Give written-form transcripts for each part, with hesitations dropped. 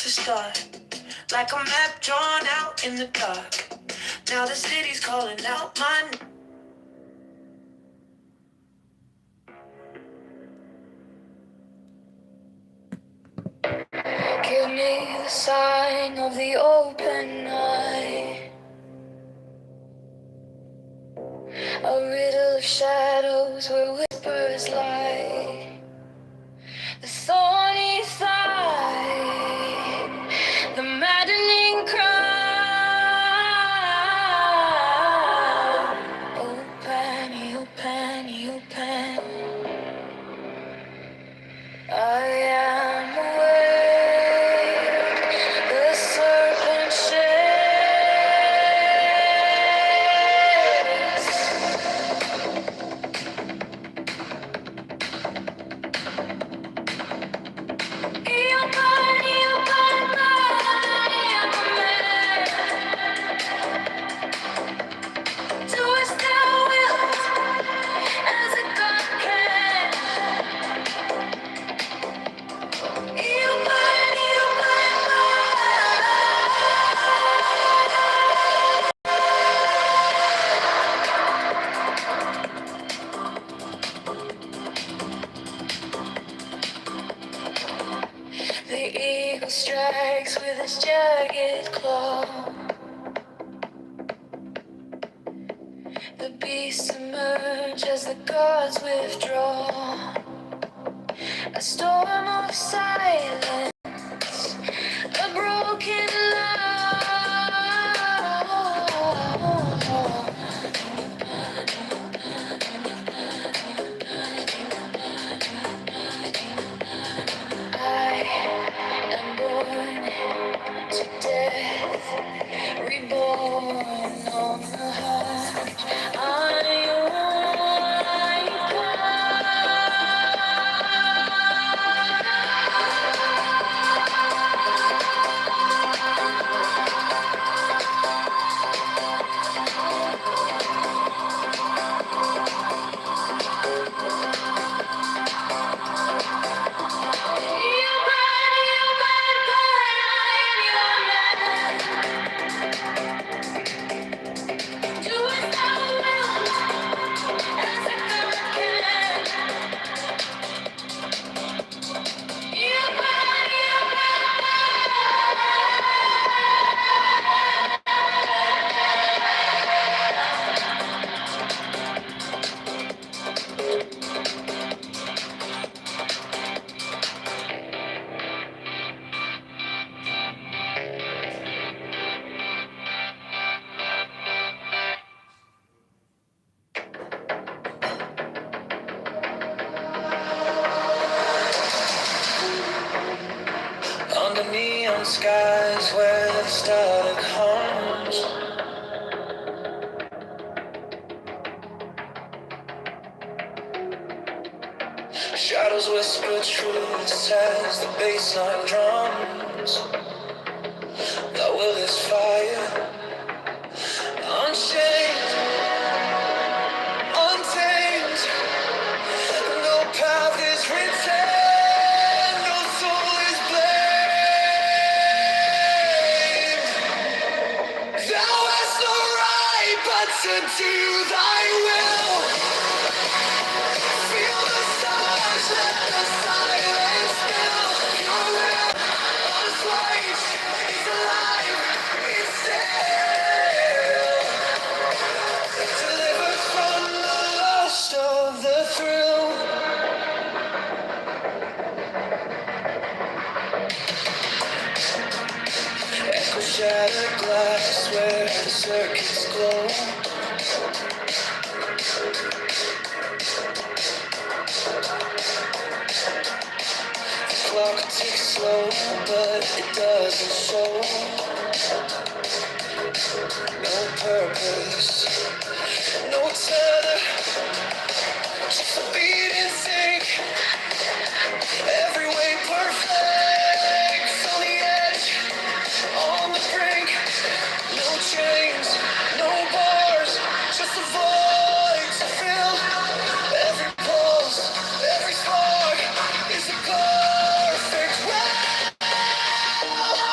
to start. Like a map drawn out in the dark. Now the city's calling out my name. Give me the sign of the open eye. A riddle of shadows where whispers lie. The thorny side, the maddening cry. Open, open, open. I am awake, the serpent shakes. The eagle strikes with his jagged claw. The beasts emerge as the gods withdraw. A storm of silence, a broken law. I am born to death, reborn on the heart. I under neon skies where static hums. Shadows whisper truths as the bassline drums. The will is fire, unchained, untamed. No path is written, no soul is blamed. Thou hast no right but to do thy will. Feel the stars, let the silence fill your will. God's light is alive, it's still. Delivered from the lust of the thrill. Echo shattered glass where the circuits glow. The clock ticks slow, but it doesn't show. No purpose, no tether, just a beat in sync. Every way perfect, on the edge, on the brink. No chains, no bars, just a void to fill. Every pulse, every spark is a perfect round.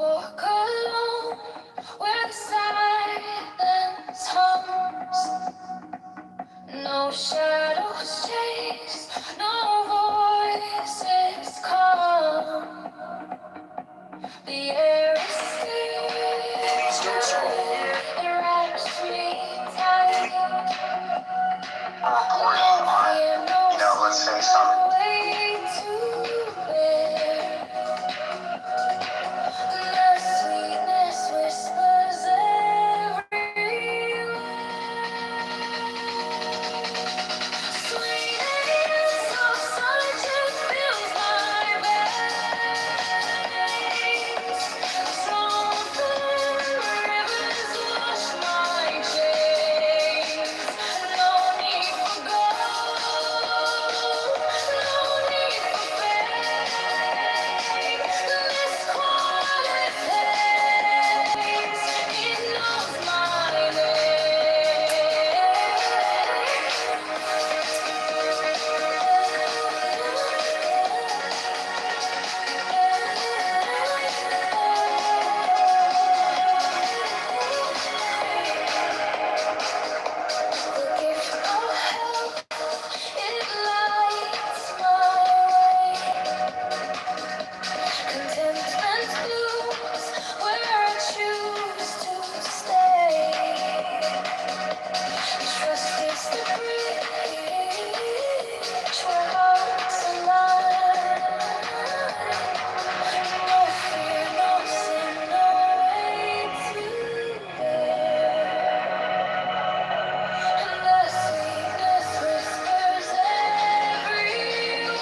walk alone where the silence hums. No shadows chase, no voices come. The air is still, it wraps me tight. No fear, no way to bear. The sweetness whispers everywhere. Sweet and so solitude fills my veins. Strong rivers wash my chains. No need for gold, no need for fame. This quiet place, it knows my Contentment blooms where I choose to stay. Trust is the bridge where hearts align. No fear, no sin, no way to bear. And the sweetness whispers everywhere.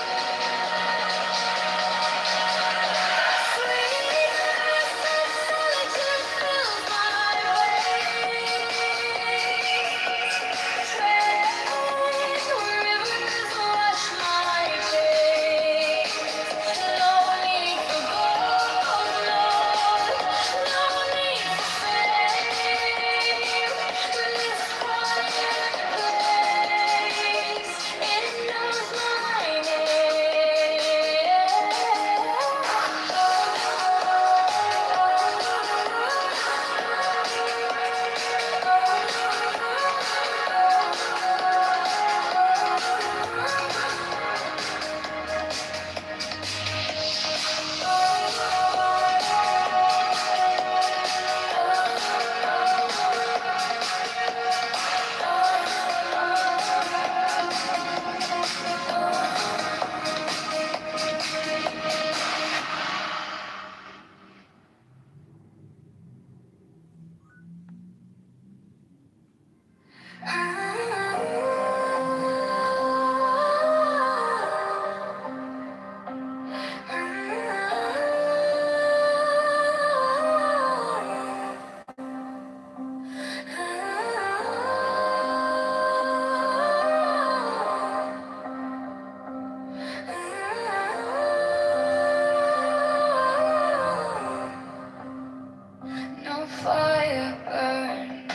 No fire burn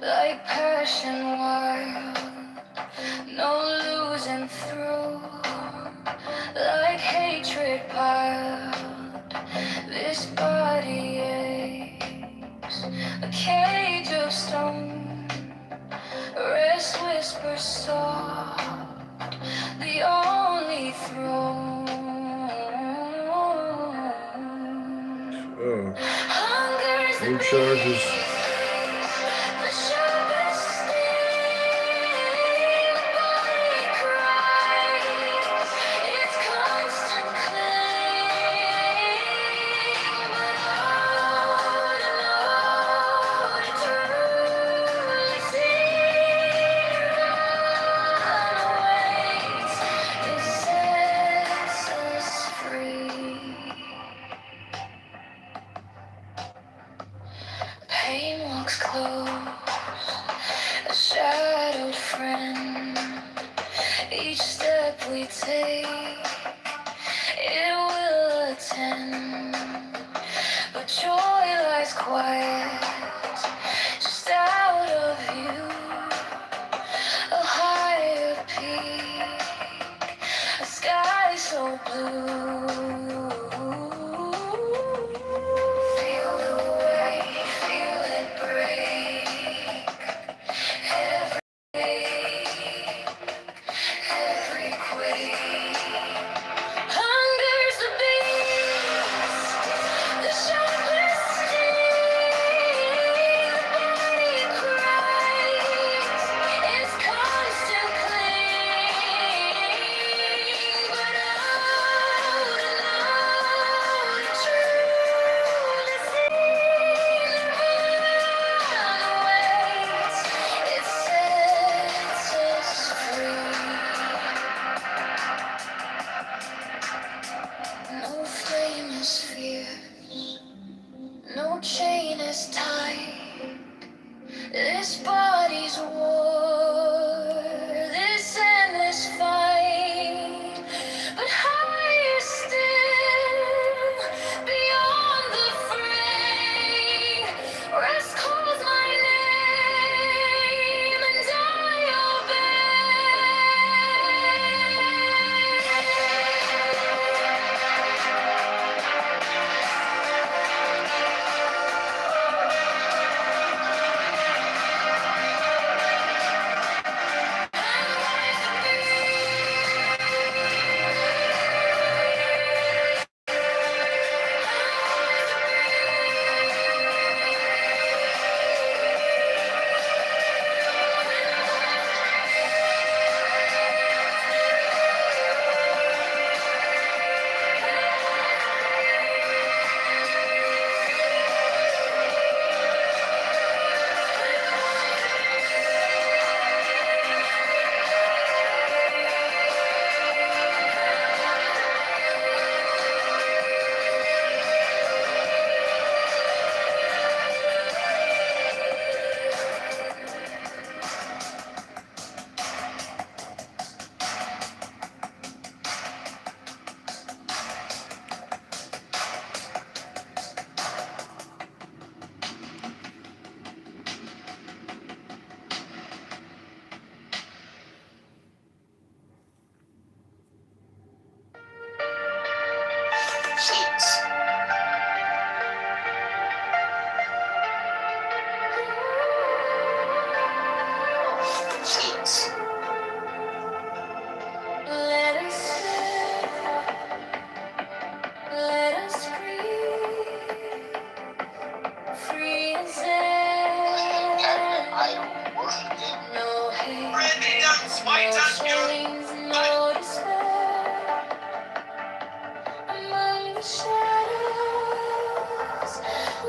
like passion wild. No losing through like hatred piled. This body aches, a cage of stone. Rest whispers soft, the only throne. New charges. The sharpest steel, body cries, its constant claim. But hold and truly see runaways. It sets us free. Pain walks close, a shadowed friend. Each step we take, it will attend. But joy lies quiet, just out of view. A higher peak, a sky so blue.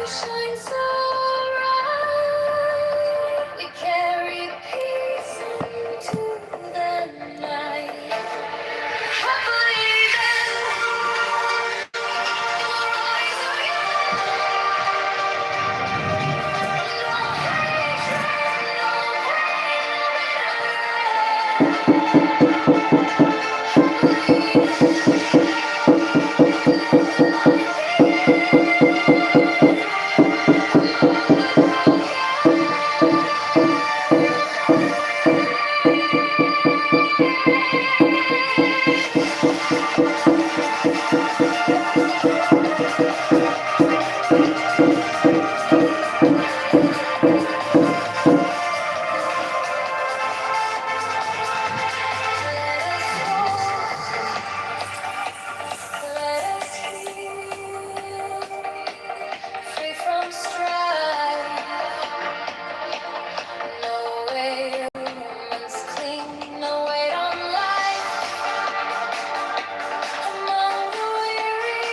shine so bright. We carry peace into the night. Happily then, rise let us heal, free from strife. No way, woman's clean, no weight on life. Among the weary,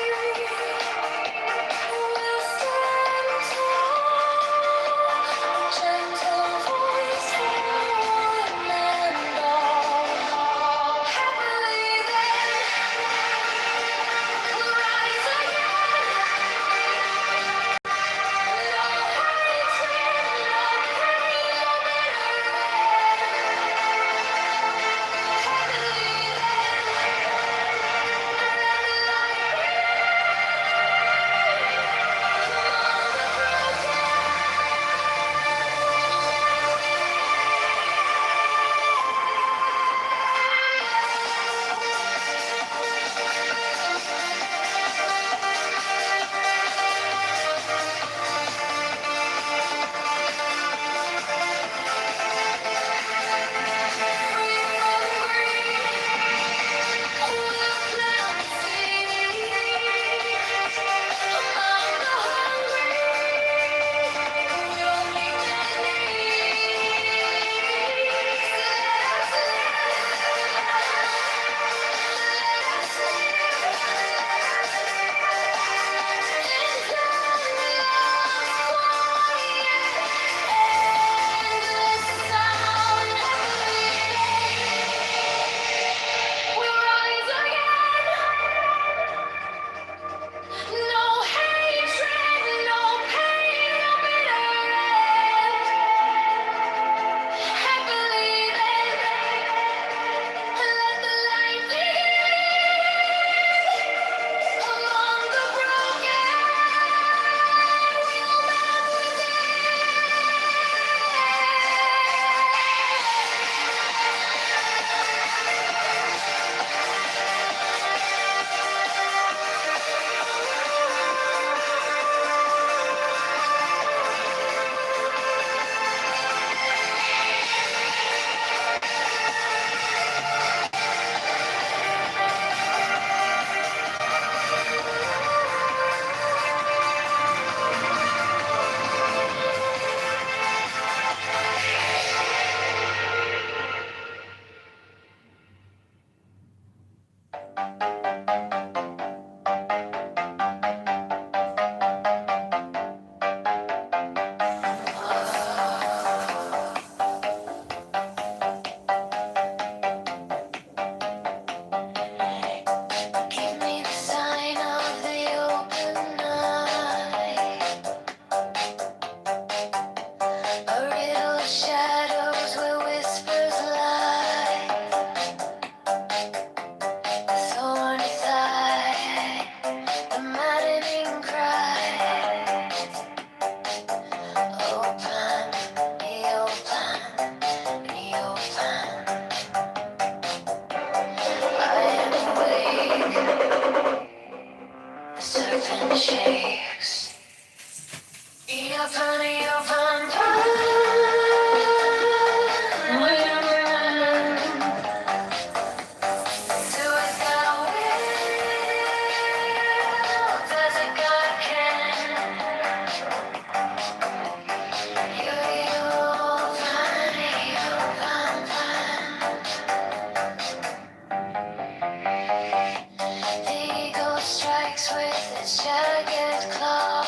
we'll stand tall. Gentle voice for one and all. Happily then, we'll rise again. No hatred, no pain, no Give me the sign of the open night, a riddle of shadows where whispers lie, the thorny thigh, the maddening cry. Open, be open, be open. I am awake, the serpent shakes. Be open, do as thou wilt, as a God can. The eagle strikes with its jagged claw.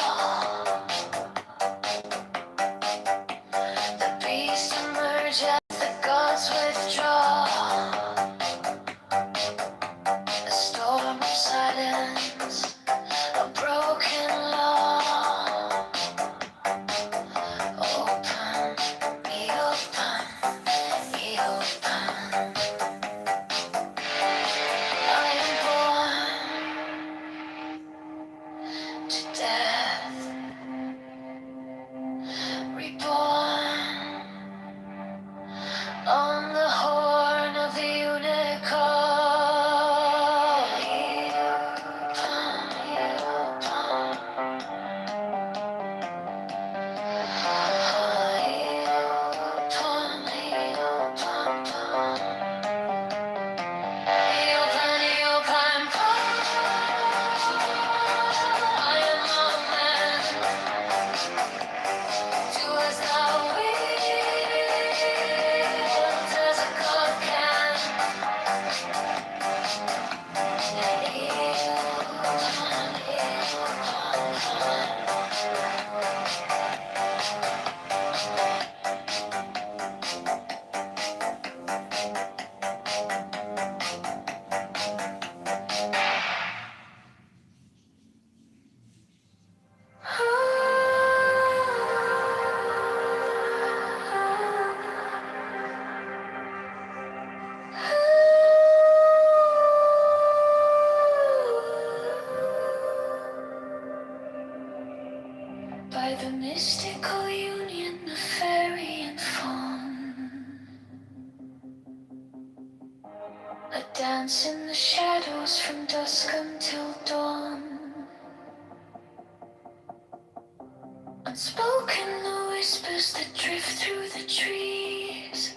by the mystical union of fairy and fawn. A dance in the shadows from dusk until dawn. Unspoken the whispers that drift through the trees.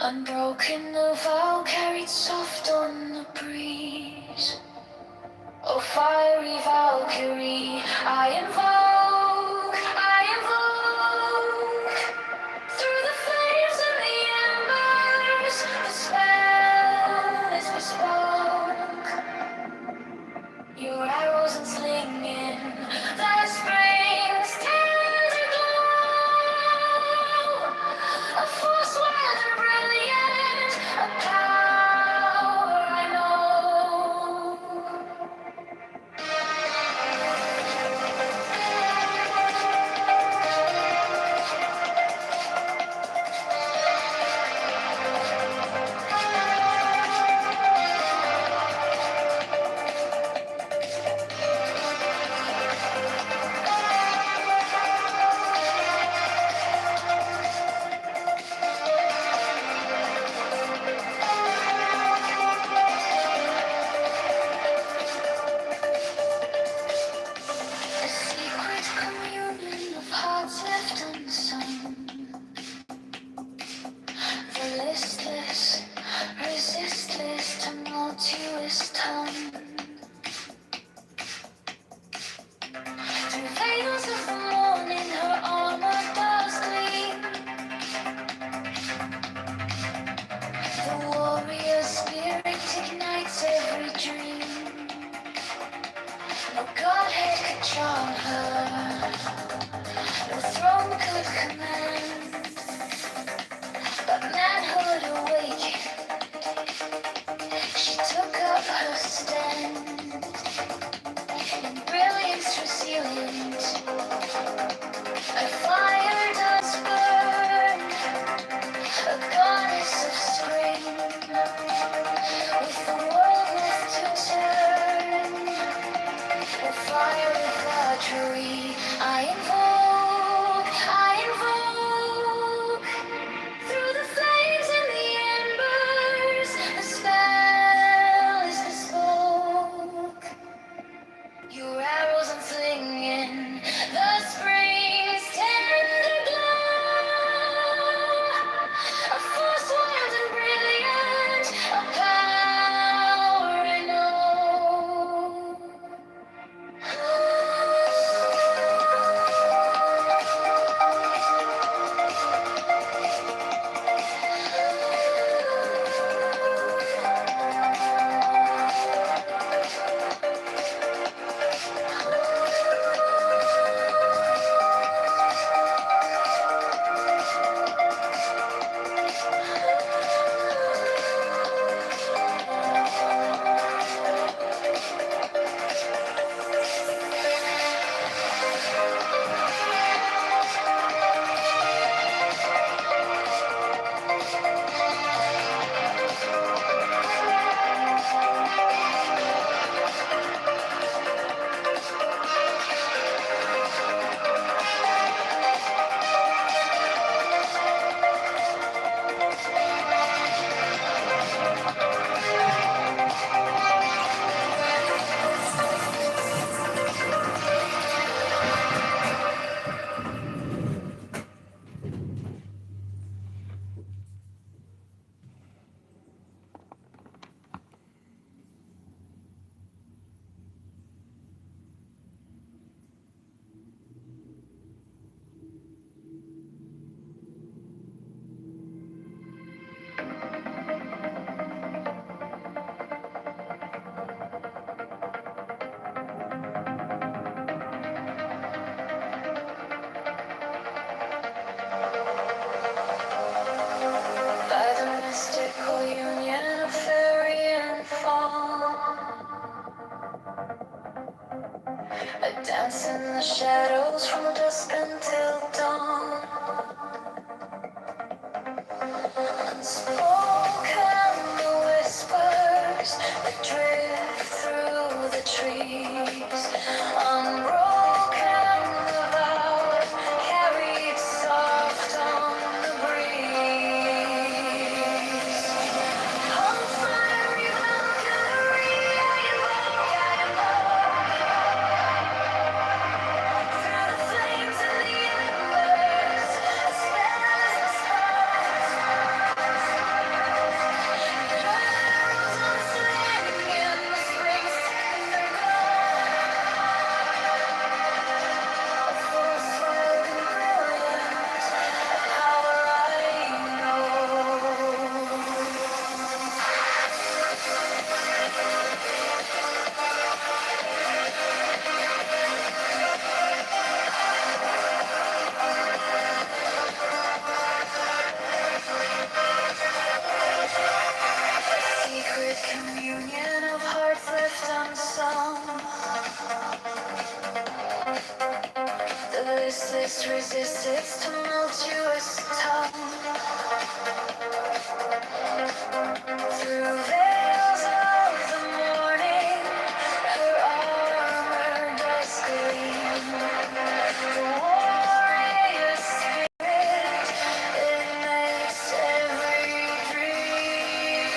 Unbroken the vow carried soft on the breeze. Oh, fiery Valkyrie, I invoke, through the flames and the embers, the spell is bespoke. Your arrows and slinging, the spring's tender glow. A force wild and brilliant, a power I know. A secret communion of hearts left unsung. The listless, resistless, tumultuous tongue. Through veils of the morning, her armor does gleam. The warrior spirit ignites every dream. No godhead could charm her, no throne could command. But manhood awakened, she took up her stand. In brilliance resilient, her fire does burn, a goddess of spring, with the world left to turn. A fire of archery, I invoke, through the flames and the embers, the spell is bespoke. Your arrows unslinging, the spring's tender glow. A force wild and brilliant, a power I know. By the mystical union of fairy and fawn, I dance in the shadows from dusk until dawn. Unspoken the whispers that drift through the trees. Resist its tumultuous tongue. Through veils of the morning, her armor does gleam. The warrior spirit, it makes every dream.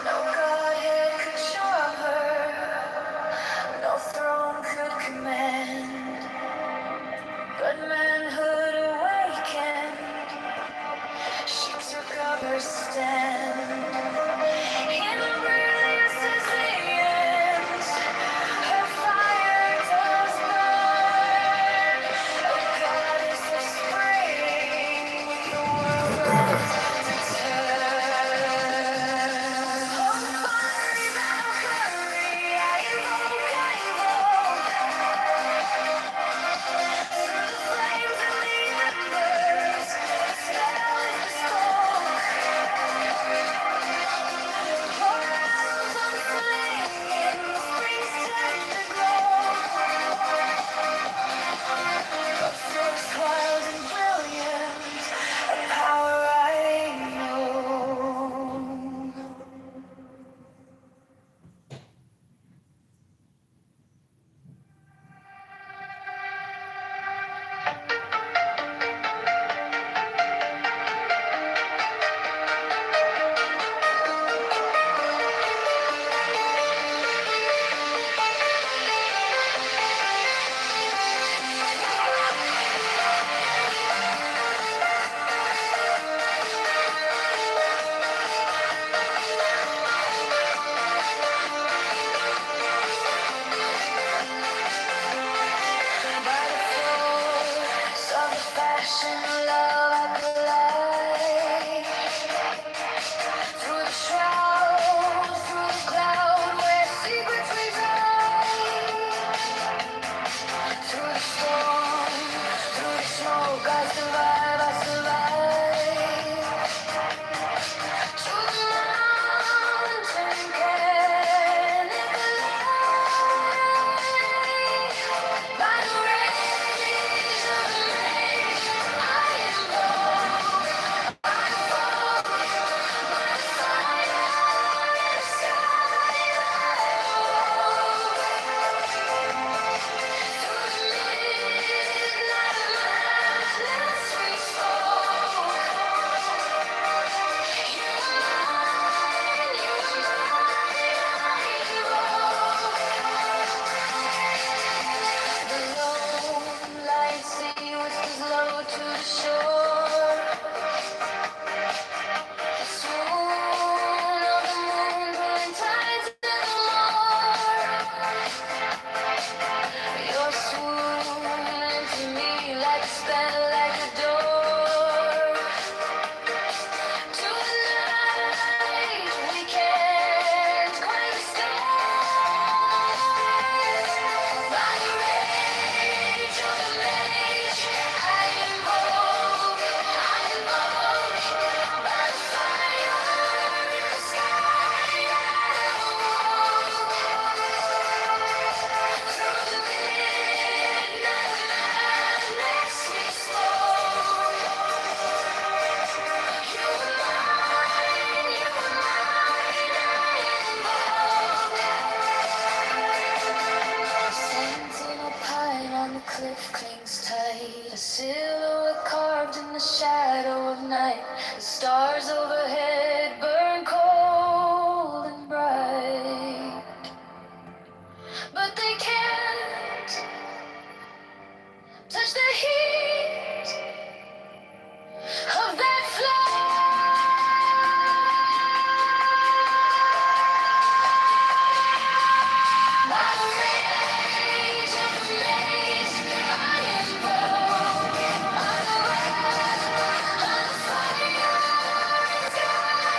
No godhead could charm her, no throne could command. But manhood awakened, she took up her stand. In brilliance as the end, her fire does burn. A goddess of spring, with the world to turn. Oh, fiery Valkyrie, I invoke, I invoke. Flames of the embers, spell is bespoke. Pour arrows on flame, spring's tender glow. But first wild and brilliant, a power I know. By the force of the fashion love I collide. Through the shroud, through the cloud where secrets reside. Through the storm, through the smoke, I survive, I survive. To the mountain canicle by the rays of the mage, I invoke, by the fire sky through the midnight madness we spoke. You are mine, the lone light sea whispers low to the shore. The swoon of the moon pulling tides evermore. Your swoon into me like a spell, like a door. To the night we can't quite escape. By the rage of the mage, I invoke, by the fire in the sky, through the midnight madness we spoke. You were mine, sentinel pine on the cliff clings tight, a silhouette carved in the shadow of night. The stars overhead burn cold and bright, but they can't touch the heat of that flame. By the rage of the maze, I invoke, on the wrath of the fire in the sky.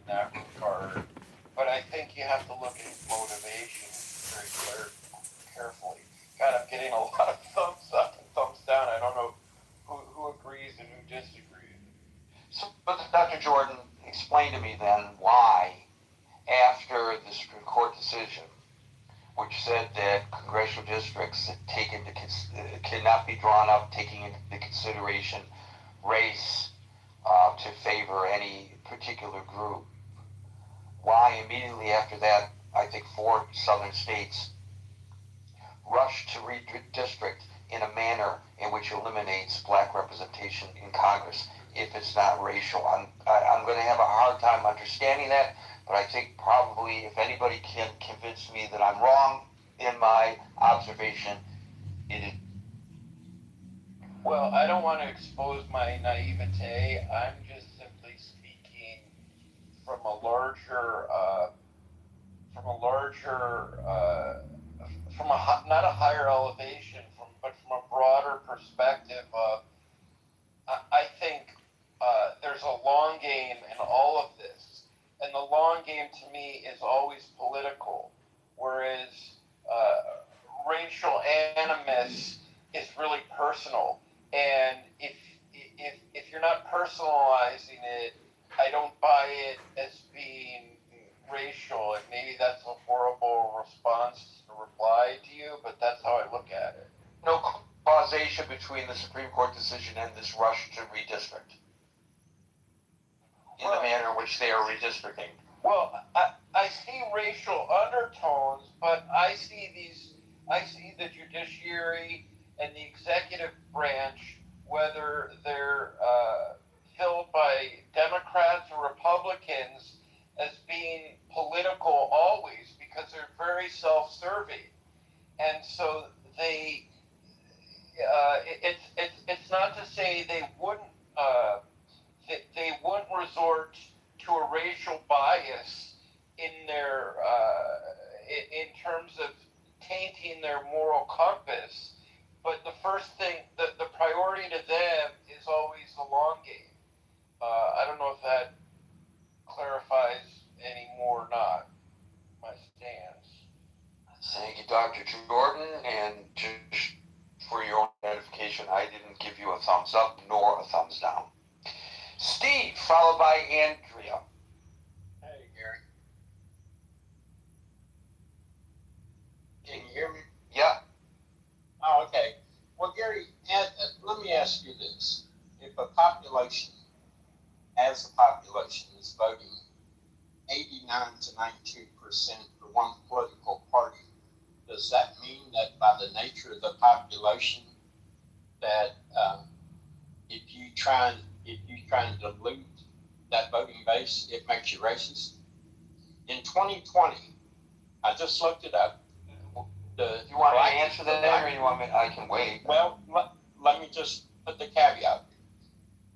in that regard. But I think you have to look at motivation very carefully. God, I'm getting a lot of thumbs up and thumbs down. I don't know who agrees and who disagrees. So, but Dr. Jordan, explain to me then why, after the Supreme Court decision, which said that congressional districts cannot be drawn up taking into consideration race to favor any particular group, why immediately after that, I think 4 southern states rushed to redistrict in a manner in which eliminates black representation in Congress if it's not racial. I'm going to have a hard time understanding that, but I think probably if anybody can convince me that I'm wrong in my observation, it is. Well, I don't want to expose my naivete. I'm just simply speaking from a larger, not a higher elevation, but from a broader perspective. I think there's a long game in all of this, and the long game to me is always political, whereas racial animus is really personal. And if you're not personalizing it, I don't buy it as being racial. And maybe that's a horrible response to reply to you, but that's how I look at it. No causation between the Supreme Court decision and this rush to redistrict in the manner in which they are redistricting. Well, I see racial undertones, but I see the judiciary and the executive branch, whether they're filled by Democrats or Republicans, as being political always, because they're very self-serving, and so they. It's not to say they wouldn't resort to a racial bias in their in terms of tainting their moral compass, but the first thing, the priority to them is always the long game. I don't know if that clarifies any more or not my stance. Thank you, Dr. Jordan, and just for your own edification, I didn't give you a thumbs up nor a thumbs down. Steve, followed by Andrea. Hey, Gary. Can you hear me? Yeah. Oh, okay. Well, Gary, let me ask you this. If a population, as a population, is voting 89 to 92% for one political party, does that mean that by the nature of the population that if you try and dilute that voting base, it makes you racist? In 2020, I just looked it up. You want me to answer that, or you want me? I can wait. Well, let me just put the caveat.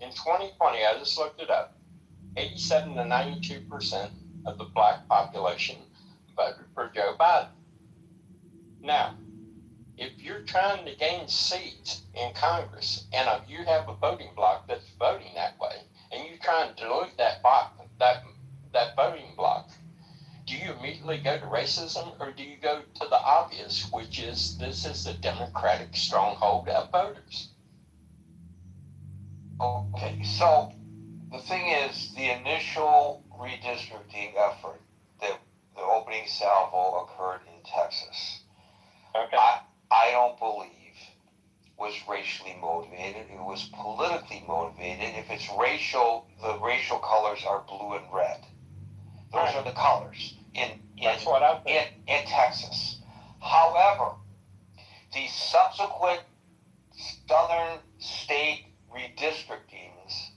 In 2020, I just looked it up. 87 to 92% of the black population voted for Joe Biden. Now, if you're trying to gain seats in Congress and you have a voting bloc that's voting that way, and you try and dilute that voting bloc, do you immediately go to racism, or do you go to the obvious, which is this is the Democratic stronghold of voters? Okay, so the thing is, the initial redistricting effort, the opening salvo occurred in Texas. Okay. I don't believe was racially motivated. It was politically motivated. If it's racial, the racial colors are blue and red. Those are the colors in Texas. However, the subsequent southern state redistrictings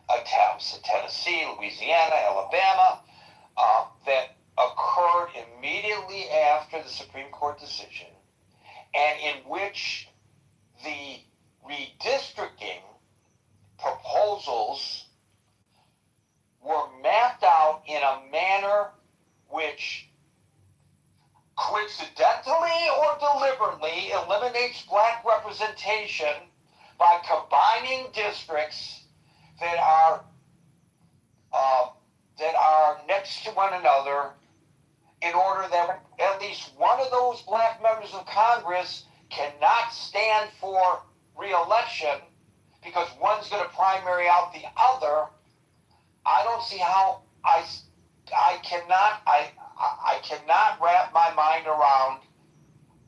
attempts in Tennessee, Louisiana, Alabama, that occurred immediately after the Supreme Court decision, and in which the redistricting proposals were mapped out in a manner which coincidentally or deliberately eliminates black representation by combining districts that are next to one another in order that at least one of those black members of Congress cannot stand for re-election because one's going to primary out the other. I don't see how I cannot wrap my mind around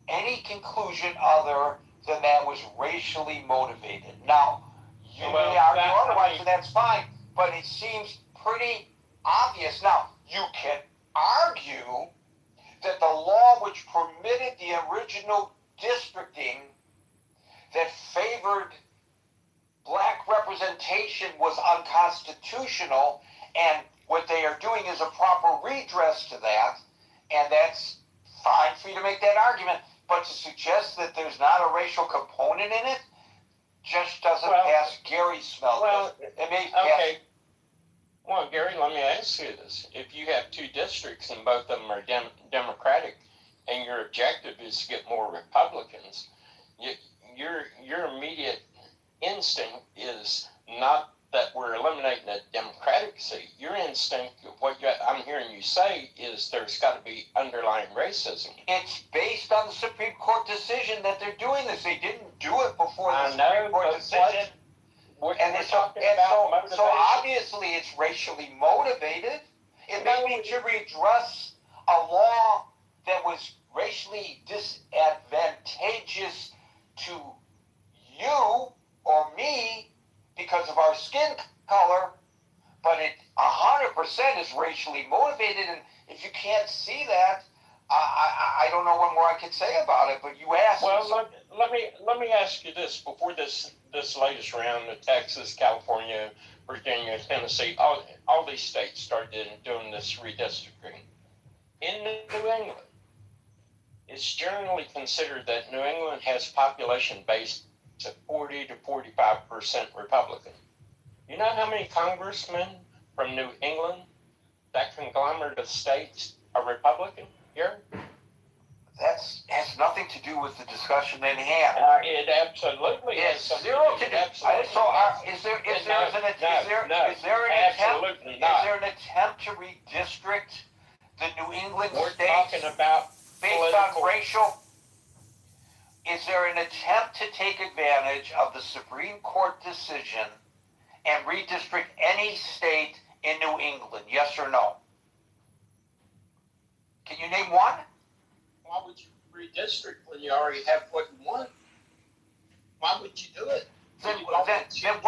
any conclusion other than that was racially motivated. Now, you may argue otherwise, and that's fine, but it seems pretty obvious. Now, you can argue that the law which permitted the original districting that favored black representation was unconstitutional, and what they are doing is a proper redress to that, and that's fine for you to make that argument. But to suggest that there's not a racial component in it just doesn't pass Gary's smell. Well, it may okay. Well, Gary, let me ask you this. If you have two districts and both of them are Democratic and your objective is to get more Republicans, your immediate instinct is not that we're eliminating a Democratic seat. Your instinct, I'm hearing you say, is there's got to be underlying racism. It's based on the Supreme Court decision that they're doing this. They didn't do it before the Supreme Court decision. So obviously it's racially motivated. It may be to redress a law that was racially disadvantageous to you or me because of our skin color, but it 100% is racially motivated, and if you can't see that, I don't know what more I can say about it, but you asked. Well, let me ask you this. Before this latest round of Texas, California, Virginia, Tennessee, all these states started doing this redistricting. In New England, it's generally considered that New England has population base at 40 to 45% Republican. You know how many congressmen from New England, that conglomerate of states, are Republican here? That has nothing to do with the discussion at hand. It absolutely has something zero to do. Is there an attempt to redistrict the New England We're states talking about based on racial? Is there an attempt to take advantage of the Supreme Court decision and redistrict any state in New England? Yes or no? Can you name one? Why would you redistrict when you already have what you want? Why would you do it? Then what's your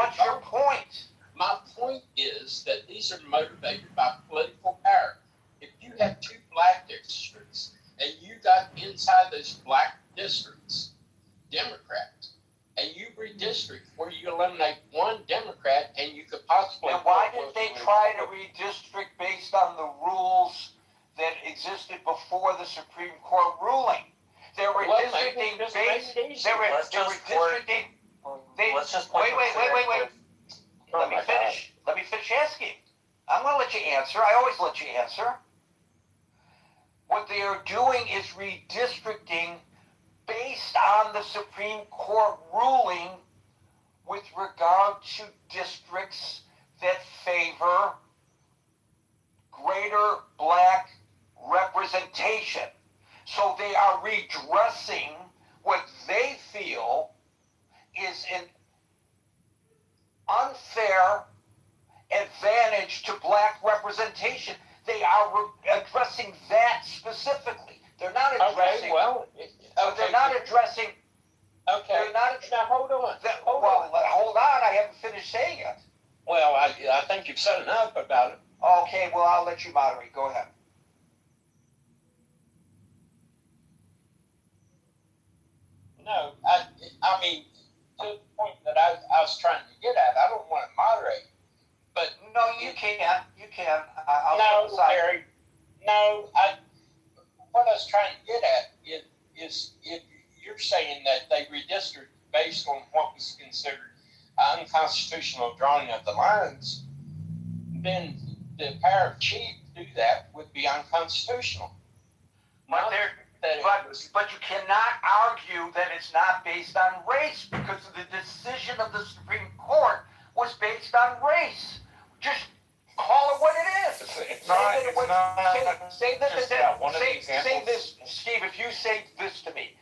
point? My point is that these are motivated by political power. If you have two black districts and you got inside those black districts Democrats, and you redistrict where you eliminate one Democrat and you could possibly... And why did they try to redistrict based on the rules that existed before the Supreme Court ruling? They were redistricting based... Wait. Let me finish asking. I'm going to let you answer. I always let you answer. What they are doing is redistricting based on the Supreme Court ruling with regard to districts that favor greater black representation. So they are redressing what they feel is an unfair advantage to black representation. They are addressing that specifically. They're not addressing... They're not addressing... Okay. They're not... Now, hold on. Hold on. I haven't finished saying it. Well, I think you've said enough about it. Okay, well, I'll let you moderate. Go ahead. No, I mean, to the point that I was trying to get at, I don't want to moderate. But no, you can. You can. No, Barry. No, what I was trying to get at is if you're saying that they redistrict based on what was considered unconstitutional drawing of the lines, then the power of chief to do that would be unconstitutional. But you cannot argue that it's not based on race because the decision of the Supreme Court was based on race. Just call it what it is. It's Alex, say this. Say this, Steve. If you say this to me,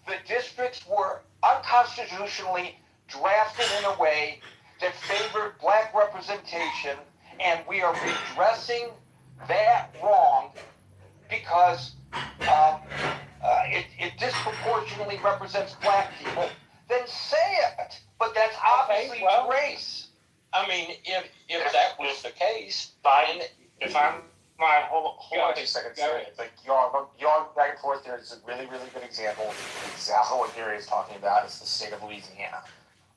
the districts were unconstitutionally drafted in a way that favored black representation, and we are redressing that wrong because it disproportionately represents black people, then say it. But that's obviously race. I mean, if that was the case, if I'm hold on 2 seconds. Like y'all back and forth. There's a really, really good example. Exactly what Gary is talking about is the state of Louisiana.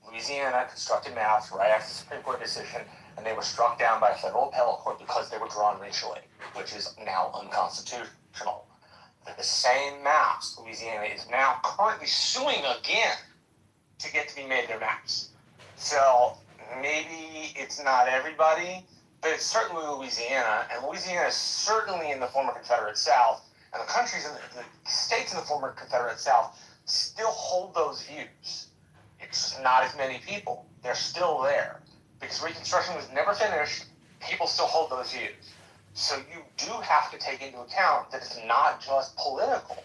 Louisiana constructed maps right after the Supreme Court decision, and they were struck down by a federal appellate court because they were drawn racially, which is now unconstitutional. The same maps, Louisiana is now currently suing again to get to be made their maps. So maybe it's not everybody, but it's certainly Louisiana, and Louisiana is certainly in the former Confederate South, and the countries in the states in the former Confederate South still hold those views. It's just not as many people. They're still there. Because Reconstruction was never finished, people still hold those views. So you do have to take into account that it's not just political.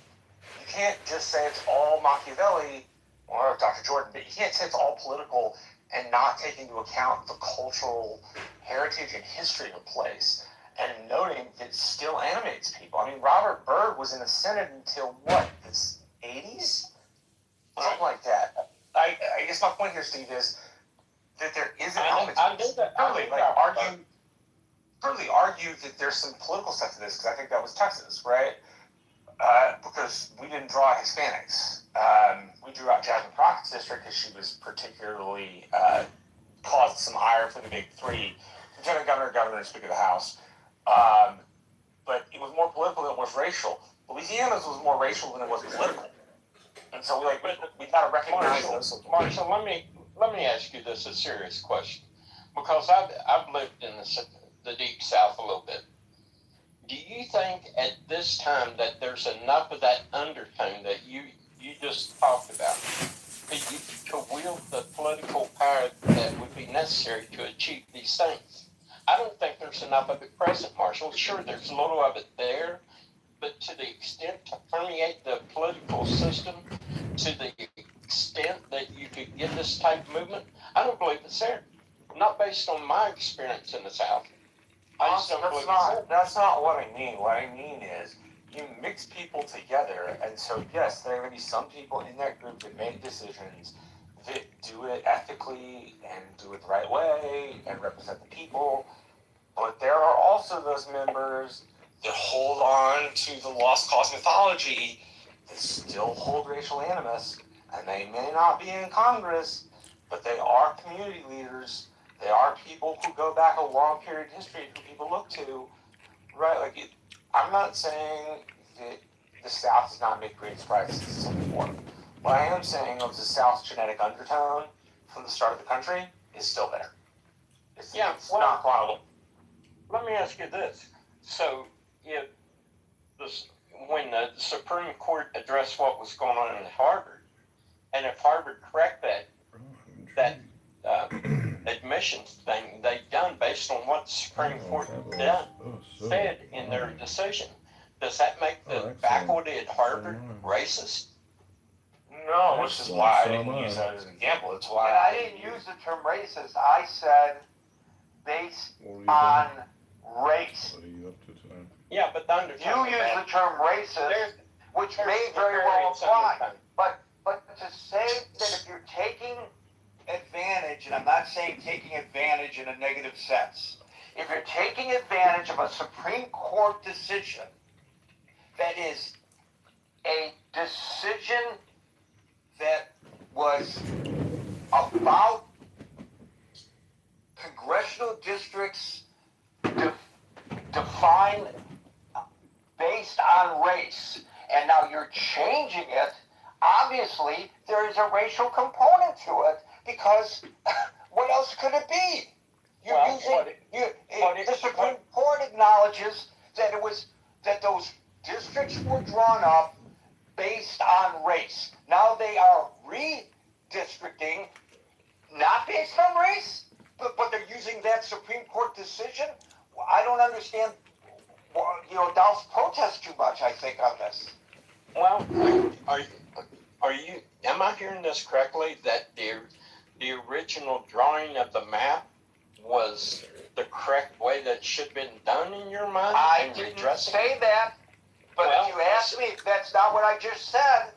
You can't just say it's all Machiavelli or Dr. Jordan, but you can't say it's all political and not take into account the cultural heritage and history of a place, and noting that it still animates people. I mean, Robert Byrd was in the Senate until what, the 80s? Something like that. I guess my point here, Steve, is that there is an element to this. Certainly argue that there's some political stuff to this, because I think that was Texas, right? Because we didn't draw Hispanics. We drew out Jasmine Crockett's district because she was particularly caused some ire for the big three: Lieutenant Governor, Governor, and Speaker of the House. But it was more political than it was racial. Louisiana's was more racial than it was political. And so we got to recognize those. Marshall, let me ask you this, a serious question, because I've lived in the deep South a little bit. Do you think at this time that there's enough of that undertone that you just talked about to wield the political power that would be necessary to achieve these things? I don't think there's enough of it present, Marshall. Sure, there's a little of it there, but to the extent to permeate the political system, to the extent that you could get this type of movement, I don't believe it's there. Not based on my experience in the South. That's not what I mean. What I mean is you mix people together, and so yes, there are going to be some people in that group that make decisions that do it ethically and do it the right way and represent the people, but there are also those members that hold on to the lost cause mythology that still hold racial animus, and they may not be in Congress, but they are community leaders. They are people who go back a long period of history who people look to, right? I'm not saying that the South does not make great strides to some form. What I am saying is the South's genetic undertone from the start of the country is still there. It's not quantifiable. Let me ask you this. So, when the Supreme Court addressed what was going on in Harvard, and if Harvard correct that admissions thing they've done based on what the Supreme Court said in their decision, does that make the faculty at Harvard racist? No, which is why I didn't use that as an example. It's why I didn't use the term racist. I said based on race. What are you up to tonight? Yeah, but the undertone. You use the term racist, which may very well apply. But to say that if you're taking advantage, and I'm not saying taking advantage in a negative sense, if you're taking advantage of a Supreme Court decision that is a decision that was about congressional districts defined based on race, and now you're changing it, obviously there is a racial component to it, because what else could it be? The Supreme Court acknowledges that those districts were drawn up based on race. Now they are redistricting, not based on race, but they're using that Supreme Court decision. I don't understand Dolph's protest too much, I think, on this. Well, am I hearing this correctly, that the original drawing of the map was the correct way that should have been done in your mind? I didn't say that, but if you ask me, that's not what I just said.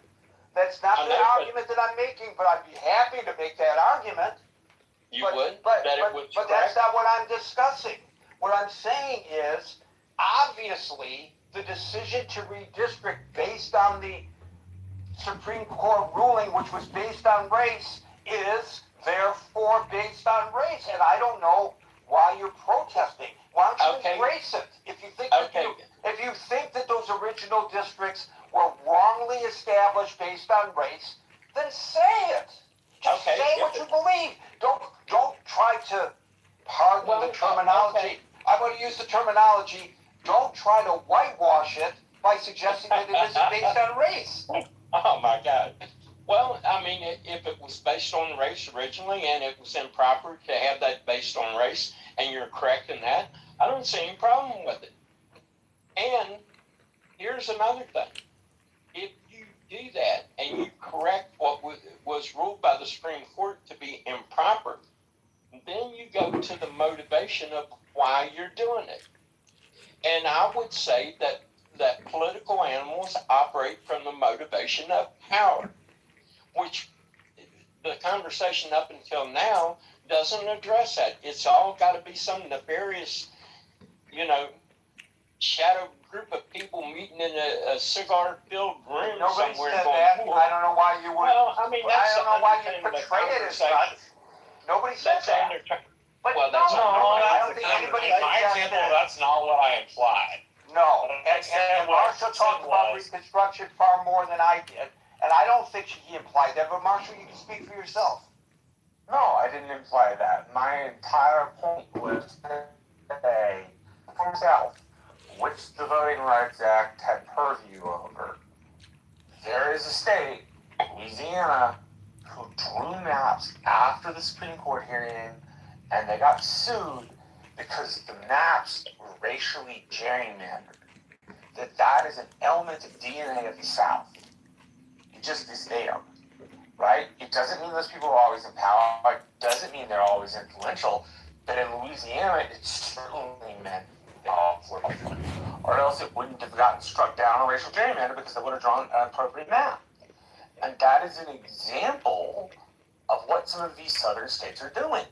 That's not the argument that I'm making, but I'd be happy to make that argument. But that's not what I'm discussing. What I'm saying is, obviously, the decision to redistrict based on the Supreme Court ruling, which was based on race, is therefore based on race. And I don't know why you're protesting. Why don't you embrace it? If you think that those original districts were wrongly established based on race, then say it. Just say what you believe. Don't try to pardon the terminology. I'm going to use the terminology. Don't try to whitewash it by suggesting that it isn't based on race. Oh my God. Well, I mean, if it was based on race originally and it was improper to have that based on race, and you're correct in that, I don't see any problem with it. And here's another thing. If you do that and you correct what was ruled by the Supreme Court to be improper, then you go to the motivation of why you're doing it. And I would say that political animals operate from the motivation of power, which the conversation up until now doesn't address that. It's all got to be some nefarious, shadow group of people meeting in a cigar-filled room Nobody somewhere. said that. I don't know why you would. Well, I mean, I don't know why you portray it as such. Nobody said that. But well, no, I don't think anybody in my example, that's not what I implied. No, and Marshall talked about Reconstruction far more than I did, and I don't think he implied that, but Marshall, you can speak for yourself. No, I didn't imply that. My entire point was to say, for myself, which the Voting Rights Act had purview over. There is a state, Louisiana, who drew maps after the Supreme Court hearing, and they got sued because the maps were racially gerrymandered. That is an element of DNA of the South. It just is there, right? It doesn't mean those people are always in power. It doesn't mean they're always influential. But in Louisiana, it certainly meant they all were influential. Or else it wouldn't have gotten struck down on racial gerrymander because they would have drawn an appropriate map. And that is an example of what some of these southern states are doing.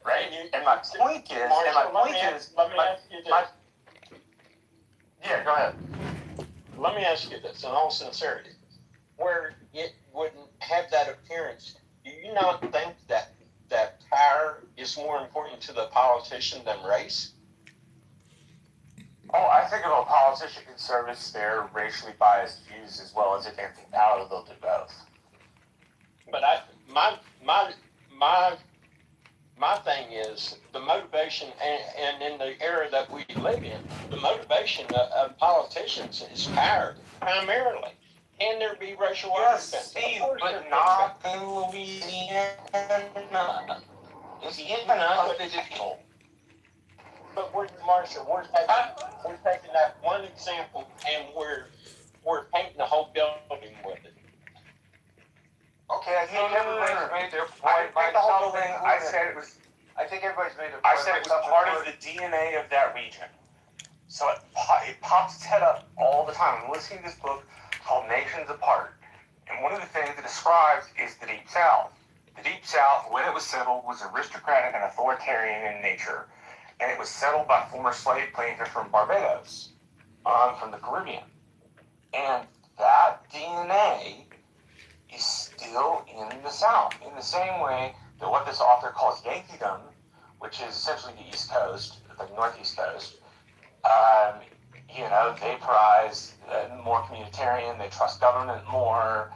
Right? And my point is, yeah, go ahead. Let me ask you this in all sincerity. Where it wouldn't have that appearance, do you not think that power is more important to the politician than race? Oh, I think if a politician can service their racially biased views as well as advancing power, they'll do both. But my thing is the motivation, and in the era that we live in, the motivation of politicians is power, primarily. Can there be racial arguments? Steve, but not in Louisiana. Louisiana is digital. But Marshall, we're taking that one example and we're painting the whole building with it. Okay, I think everybody's made their point. I think everybody's made their point. I said it was part of the DNA of that region. So it pops its head up all the time. I'm listening to this book called Nations Apart. And one of the things it describes is the Deep South. The Deep South, when it was settled, was aristocratic and authoritarian in nature. And it was settled by former slave planters from Barbados, from the Caribbean. And that DNA is still in the South, in the same way that what this author calls Yankeedom, which is essentially the East Coast, the Northeast Coast, they prize more communitarian, they trust government more,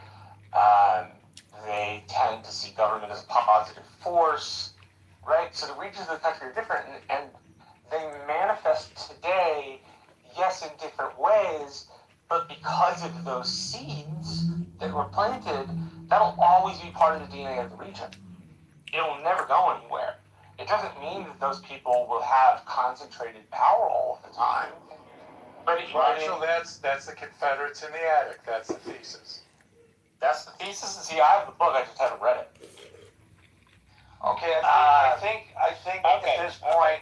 they tend to see government as a positive force, right? So the regions of the country are different, and they manifest today, yes, in different ways, but because of those seeds that were planted, that'll always be part of the DNA of the region. It'll never go anywhere. It doesn't mean that those people will have concentrated power all the time. Marshall, that's the Confederates in the attic. That's the thesis. That's the thesis. And see, I have the book. I just haven't read it. Okay, I think Okay, at this point,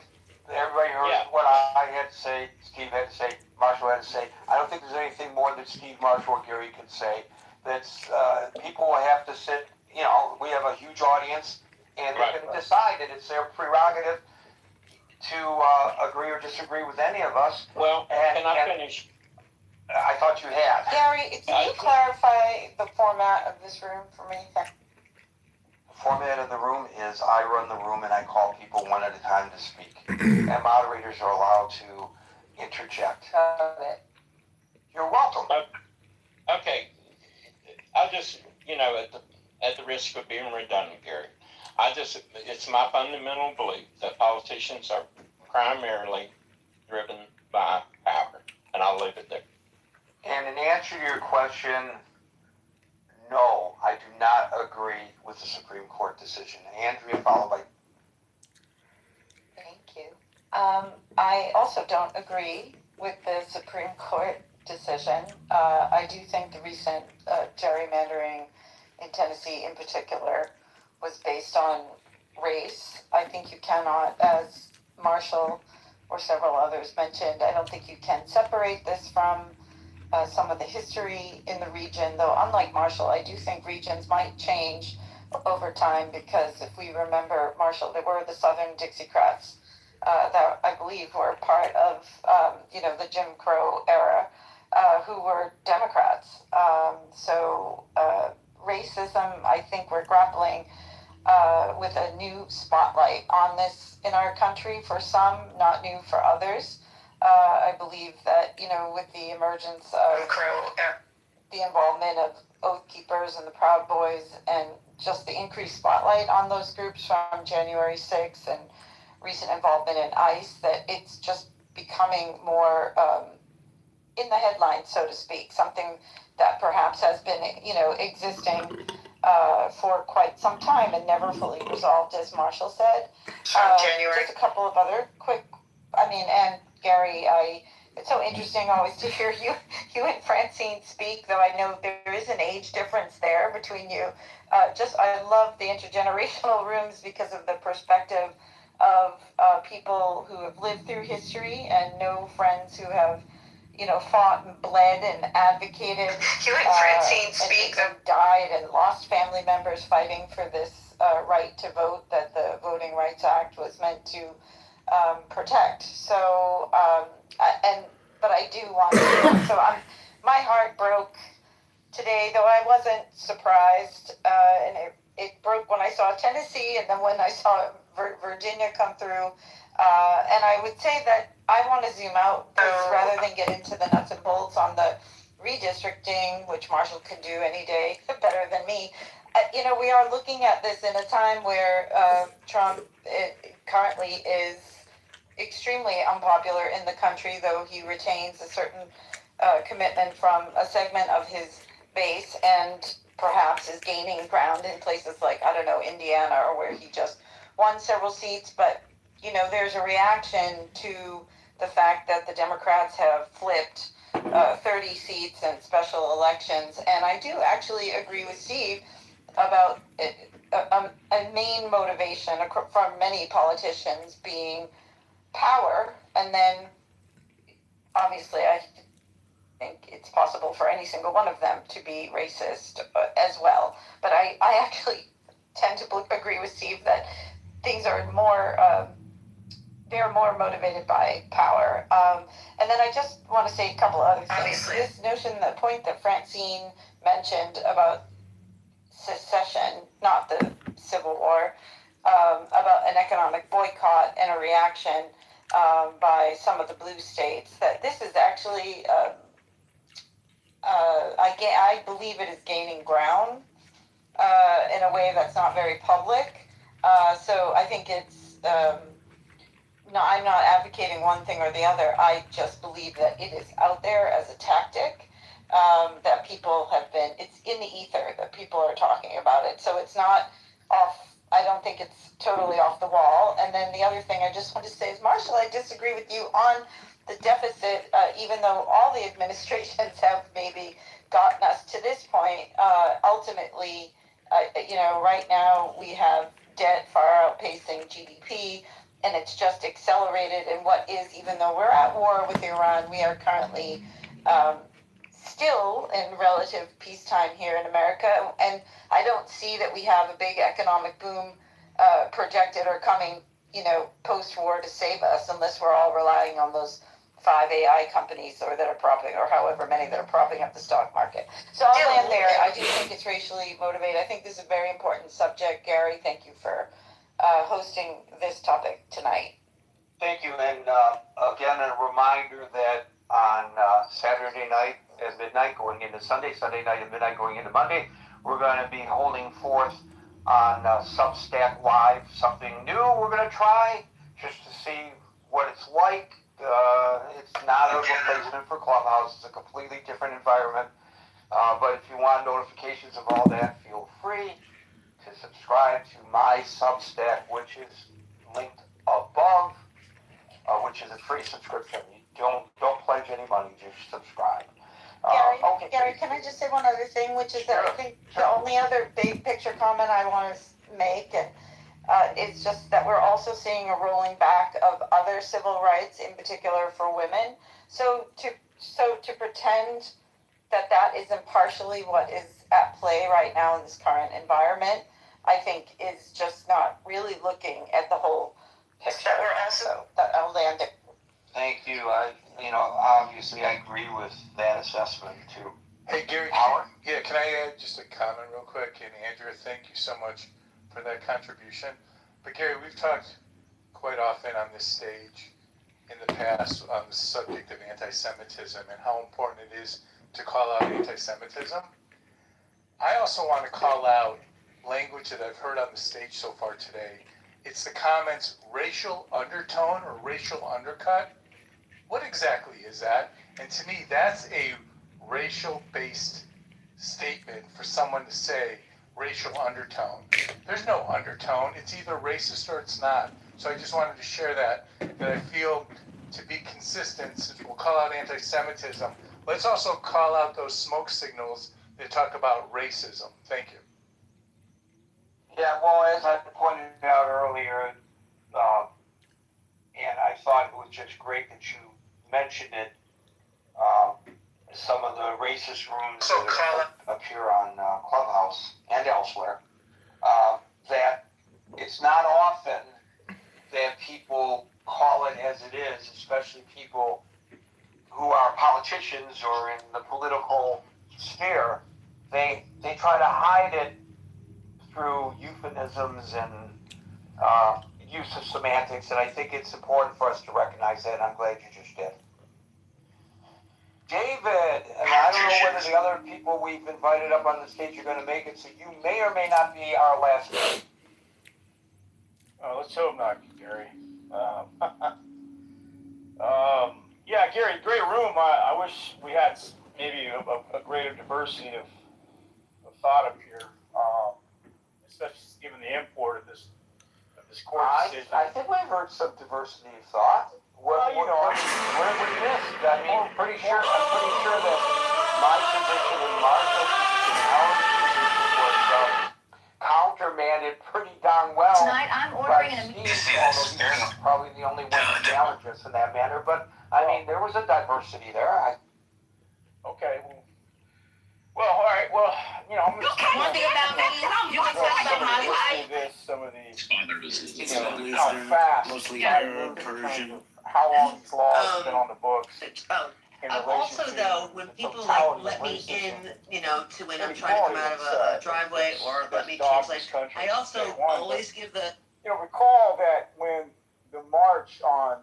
everybody heard what I had to say, Steve had to say, Marshall had to say. I don't think there's anything more that Steve, Marshall, or Gary can say. That's people will have to sit. You know, we have a huge audience, and they can decide that it's their prerogative to agree or disagree with any of us. well, can I finish? I thought you had. Gary, can you clarify the format of this room for me? The format of the room is I run the room and I call people one at a time to speak. And moderators are allowed to interject. Got it. You're welcome. Okay, I just, at the risk of being redundant, Gary, it's my fundamental belief that politicians are primarily driven by power, and I'll leave it there. And in answer to your question, no, I do not agree with the Supreme Court decision. Andrea, followed by... Thank you. I also don't agree with the Supreme Court decision. I do think the recent gerrymandering in Tennessee in particular was based on race. I think you cannot, as Marshall or several others mentioned, I don't think you can separate this from some of the history in the region, though unlike Marshall, I do think regions might change over time because if we remember, Marshall, there were the Southern Dixiecrats that I believe were part of, the Jim Crow era who were Democrats. So racism, I think we're grappling with a new spotlight on this in our country for some, not new for others. I believe that, with the emergence of the involvement of Oath Keepers and the Proud Boys and just the increased spotlight on those groups from January 6th and recent involvement in ICE, that it's just becoming more in the headlines, so to speak, something that perhaps has been, existing for quite some time and never fully resolved, as Marshall said. Just a couple of other quick, and Gary, it's so interesting always to hear you and Francine speak, though I know there is an age difference there between you. I love the intergenerational rooms because of the perspective of people who have lived through history and know friends who have, fought and bled and advocated. You and Francine speak. And died and lost family members fighting for this right to vote that the Voting Rights Act was meant to protect. So, but I do want to. My heart broke today, though I wasn't surprised, and it broke when I saw Tennessee, and then when I saw Virginia come through. And I would say that I want to zoom out rather than get into the nuts and bolts on the redistricting, which Marshall can do any day better than me. We are looking at this in a time where Trump currently is extremely unpopular in the country, though he retains a certain commitment from a segment of his base and perhaps is gaining ground in places like, Indiana, or where he just won several seats. But, there's a reaction to the fact that the Democrats have flipped 30 seats in special elections. And I do actually agree with Steve about a main motivation from many politicians being power, and then obviously I think it's possible for any single one of them to be racist as well. But I actually tend to agree with Steve that things are more they're more motivated by power. And then I just want to say a couple other things. Obviously. This notion, the point that Francine mentioned about secession, not the Civil War, about an economic boycott and a reaction by some of the blue states, that this is actually, I believe it is gaining ground in a way that's not very public. So I think it's, I'm not advocating one thing or the other. I just believe that it is out there as a tactic, that people have been, it's in the ether that people are talking about it. So it's not off I don't think it's totally off the wall. And then the other thing I just want to say is, Marshall, I disagree with you on the deficit, even though all the administrations have maybe gotten us to this point. Ultimately, right now we have debt far outpacing GDP, and it's just accelerated. And what is, even though we're at war with Iran, we are currently still in relative peacetime here in America. And I don't see that we have a big economic boom projected or coming, post-war to save us, unless we're all relying on those 5 AI companies or that are propping, or however many that are propping up the stock market. So I'll land there. I do think it's racially motivated. I think this is a very important subject. Gary, thank you for hosting this topic tonight. Thank you. And again, a reminder that on Saturday night at midnight going into Sunday, Sunday night at midnight going into Monday, we're going to be holding forth on Substack Live, something new we're going to try just to see what it's like. It's not a replacement for Clubhouse. It's a completely different environment. But if you want notifications of all that, feel free to subscribe to my Substack, which is linked above, which is a free subscription. You don't pledge any money, just subscribe. Gary, can I just say one other thing, which is that I think the only other big picture comment I want to make, and it's just that we're also seeing a rolling back of other civil rights, in particular for women. So to pretend that isn't partially what is at play right now in this current environment, I think is just not really looking at the whole picture. So I'll land it. Thank you. Obviously I agree with that assessment too. Hey, Gary, Howard? can I add just a comment real quick? And Andrea, thank you so much for that contribution. But Gary, we've talked quite often on this stage in the past on the subject of anti-Semitism and how important it is to call out anti-Semitism. I also want to call out language that I've heard on the stage so far today. It's the comments racial undertone or racial undercut. What exactly is that? And to me, that's a racial-based statement for someone to say racial undertone. There's no undertone. It's either racist or it's not. So I just wanted to share that I feel to be consistent, since we'll call out anti-Semitism, let's also call out those smoke signals that talk about racism. Thank you. Yeah, well, as I pointed out earlier, and I thought it was just great that you mentioned it, some of the racist rooms that appear on Clubhouse and elsewhere, that it's not often that people call it as it is, especially people who are politicians or in the political sphere. They try to hide it through euphemisms and use of semantics, and I think it's important for us to recognize that, and I'm glad you just did. David, and I don't know whether the other people we've invited up on the stage are going to make it, so you may or may not be our last name. Let's hope not, Gary. Yeah, Gary, great room. I wish we had maybe a greater diversity of thought up here, especially given the import of this court decision. I think we've heard some diversity of thought. What we missed? I mean, I'm pretty sure that my position and Marshall's position and Howard's position was countermanded pretty darn well. Tonight I'm ordering an He's probably the only one to challenge us in that manner. But I mean, there was a diversity there. Okay. Well, all right. Well, I'm going to One thing about me, you can talk about my life. Some of these, How how fast, mostly Yeah. Arab, Persian. how long these laws have been on the books. In Also, relation though, to when the people totality let of me racism in, to when I'm trying to come out of a driveway or let me change lanes, I also always give the. Recall that when the march on,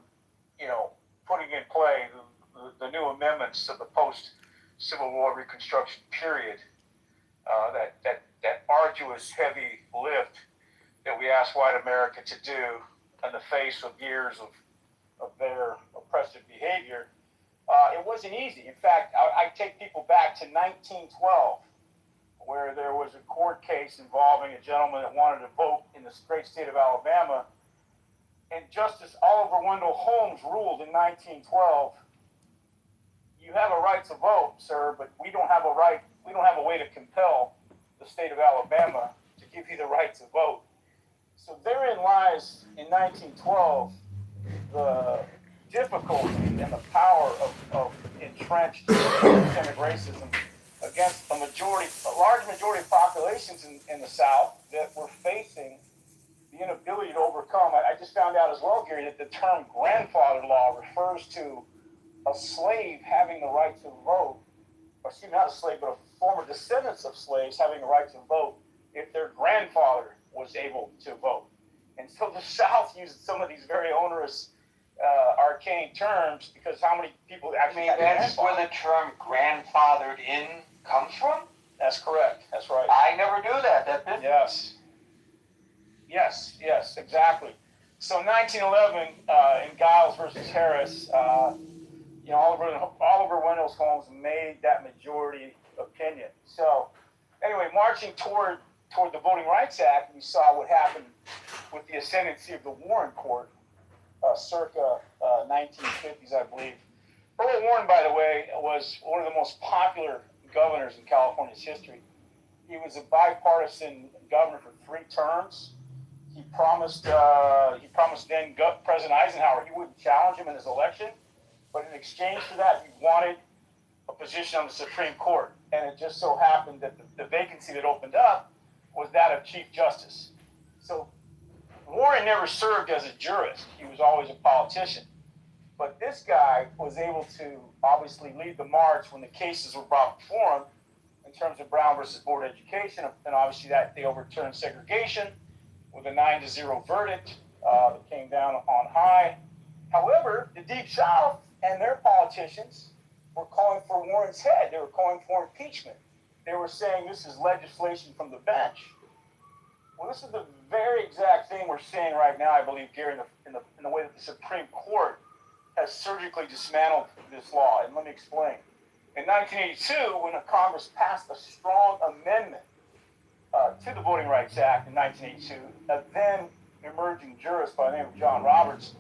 putting in play the new amendments to the post-Civil War Reconstruction period, that arduous, heavy lift that we asked white America to do in the face of years of their oppressive behavior, it wasn't easy. In fact, I take people back to 1912 where there was a court case involving a gentleman that wanted to vote in the great state of Alabama. And Justice Oliver Wendell Holmes ruled in 1912, you have a right to vote, sir, but we don't have a way to compel the state of Alabama to give you the right to vote. So therein lies, in 1912, the difficulty and the power of entrenched systemic racism against a large majority of populations in the South that were facing the inability to overcome. I just found out as well, Gary, that the term grandfather law refers to a slave having the right to vote, or excuse me, not a slave, but a former descendants of slaves having the right to vote if their grandfather was able to vote. And so the South used some of these very onerous, arcane terms because how many people actually had that's where the term grandfathered in comes from? That's correct. That's right. I never knew that. That didn't. Yes, exactly. So 1911, in Giles versus Harris, Oliver Wendell Holmes made that majority opinion. So anyway, marching toward the Voting Rights Act, we saw what happened with the ascendancy of the Warren Court, circa 1950s, I believe. Earl Warren, by the way, was one of the most popular governors in California's history. He was a bipartisan governor for 3 terms. He promised then President Eisenhower he wouldn't challenge him in his election, but in exchange for that, he wanted a position on the Supreme Court. And it just so happened that the vacancy that opened up was that of Chief Justice. So Warren never served as a jurist. He was always a politician. But this guy was able to obviously lead the march when the cases were brought before him in terms of Brown versus Board of Education. And obviously that they overturned segregation with a 9-0 verdict that came down on high. However, the Deep South and their politicians were calling for Warren's head. They were calling for impeachment. They were saying this is legislation from the bench. Well, this is the very exact thing we're seeing right now, I believe, Gary, in the way that the Supreme Court has surgically dismantled this law. And let me explain. In 1982, when the Congress passed a strong amendment to the Voting Rights Act in 1982, a then emerging jurist by the name of John Roberts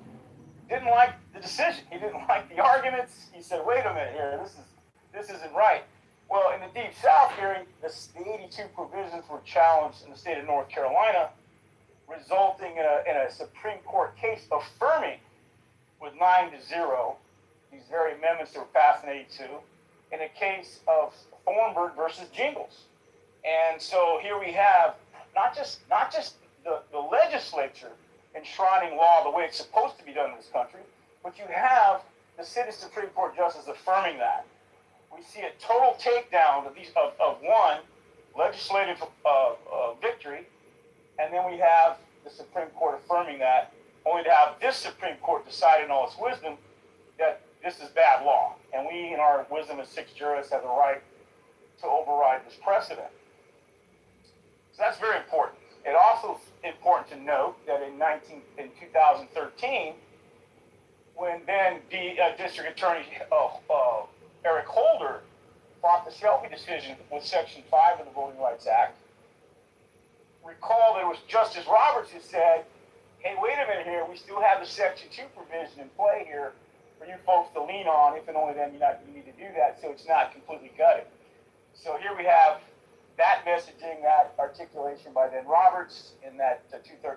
didn't like the decision. He didn't like the arguments. He said, wait a minute here, this isn't right. Well, in the Deep South, Gary, the 82 provisions were challenged in the state of North Carolina, resulting in a Supreme Court case affirming with 9-0 these very amendments that were passed in 82 in a case of Thornburg versus Jingles. And so here we have not just the legislature enshrining law the way it's supposed to be done in this country, but you have the sitting Supreme Court justice affirming that. We see a total takedown of one legislative victory, and then we have the Supreme Court affirming that, only to have this Supreme Court decide in all its wisdom that this is bad law, and we, in our wisdom as 6 jurists, have the right to override this precedent. So that's very important. It also important to note that in 2013, when then the District Attorney Eric Holder fought the Shelby decision with Section 5 of the Voting Rights Act, recall that it was Justice Roberts who said, hey, wait a minute here, we still have the Section 2 provision in play here for you folks to lean on, if and only then you need to do that, so it's not completely gutted. So here we have that messaging, that articulation by then Roberts in that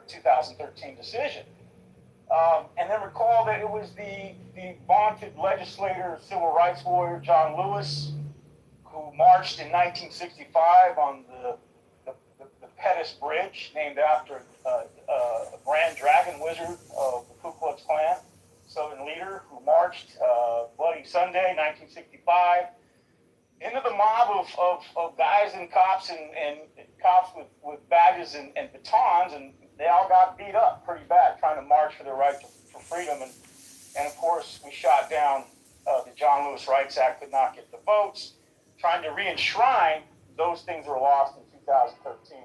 2013 decision. And then recall that it was the vaunted legislator, civil rights lawyer, John Lewis, who marched in 1965 on the Pettus Bridge, named after a Grand Dragon wizard of the Ku Klux Klan, Southern leader, who marched Bloody Sunday, 1965, into the mob of guys and cops and cops with badges and batons, and they all got beat up pretty bad trying to march for their right for freedom. And of course, we shot down the John Lewis Rights Act, could not get the votes, trying to re-enshrine those things that were lost in 2013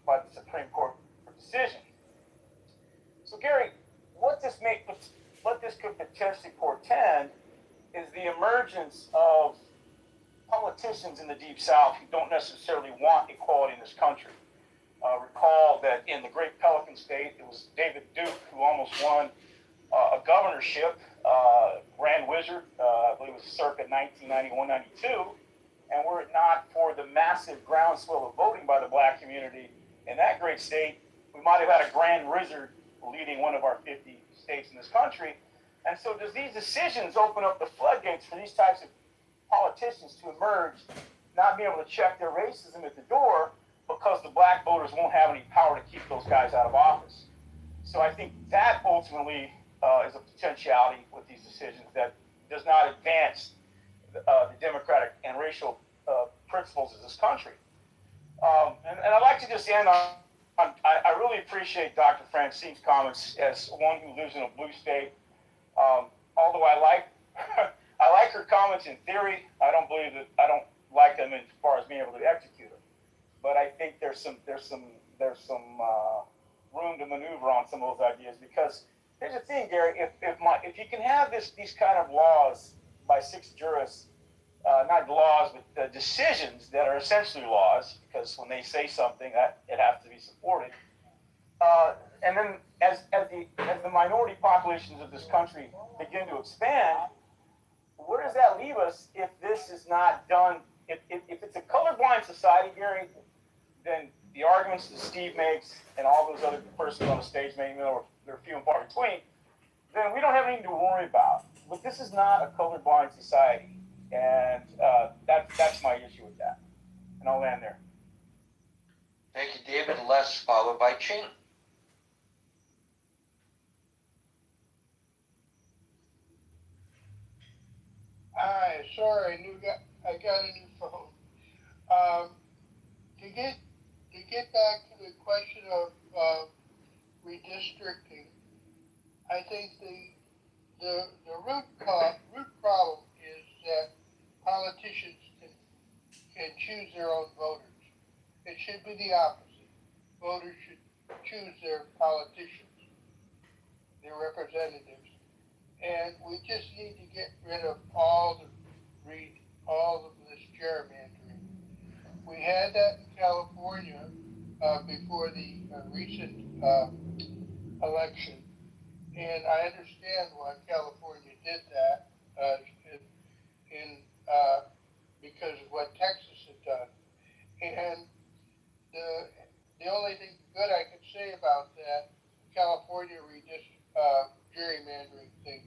by the Supreme Court decision. So Gary, what this could potentially portend is the emergence of politicians in the Deep South who don't necessarily want equality in this country. Recall that in the Great Pelican State, it was David Duke who almost won a governorship, Grand Wizard, I believe it was circa 1991-92, and were it not for the massive groundswell of voting by the black community in that great state, we might have had a Grand Wizard leading one of our 50 states in this country. And so does these decisions open up the floodgates for these types of politicians to emerge, not be able to check their racism at the door because the black voters won't have any power to keep those guys out of office? So I think that ultimately is a potentiality with these decisions that does not advance the democratic and racial principles of this country. And I'd like to just end on I really appreciate Dr. Francine's comments as one who lives in a blue state. Although I like I like her comments in theory, I don't like them as far as being able to execute them. But I think there's some room to maneuver on some of those ideas, because here's the thing, Gary. If you can have these kind of laws by 6 jurists, not laws, but decisions that are essentially laws, because when they say something, that it has to be supported. And then as the minority populations of this country begin to expand, where does that leave us if this is not done? If it's a colorblind society, Gary, then the arguments that Steve makes and all those other persons on the stage making, they're few and far between, then we don't have anything to worry about. But this is not a colorblind society. And that's my issue with that. And I'll land there. Thank you, David. Les, followed by Ching. Hi, sorry, I got a new phone. To get back to the question of redistricting, I think the root problem is that politicians can choose their own voters. It should be the opposite. Voters should choose their politicians, their representatives. And we just need to get rid of all of this gerrymandering. We had that in California before the recent election, and I understand why California did that because of what Texas had done. And the only thing good I could say about that California gerrymandering thing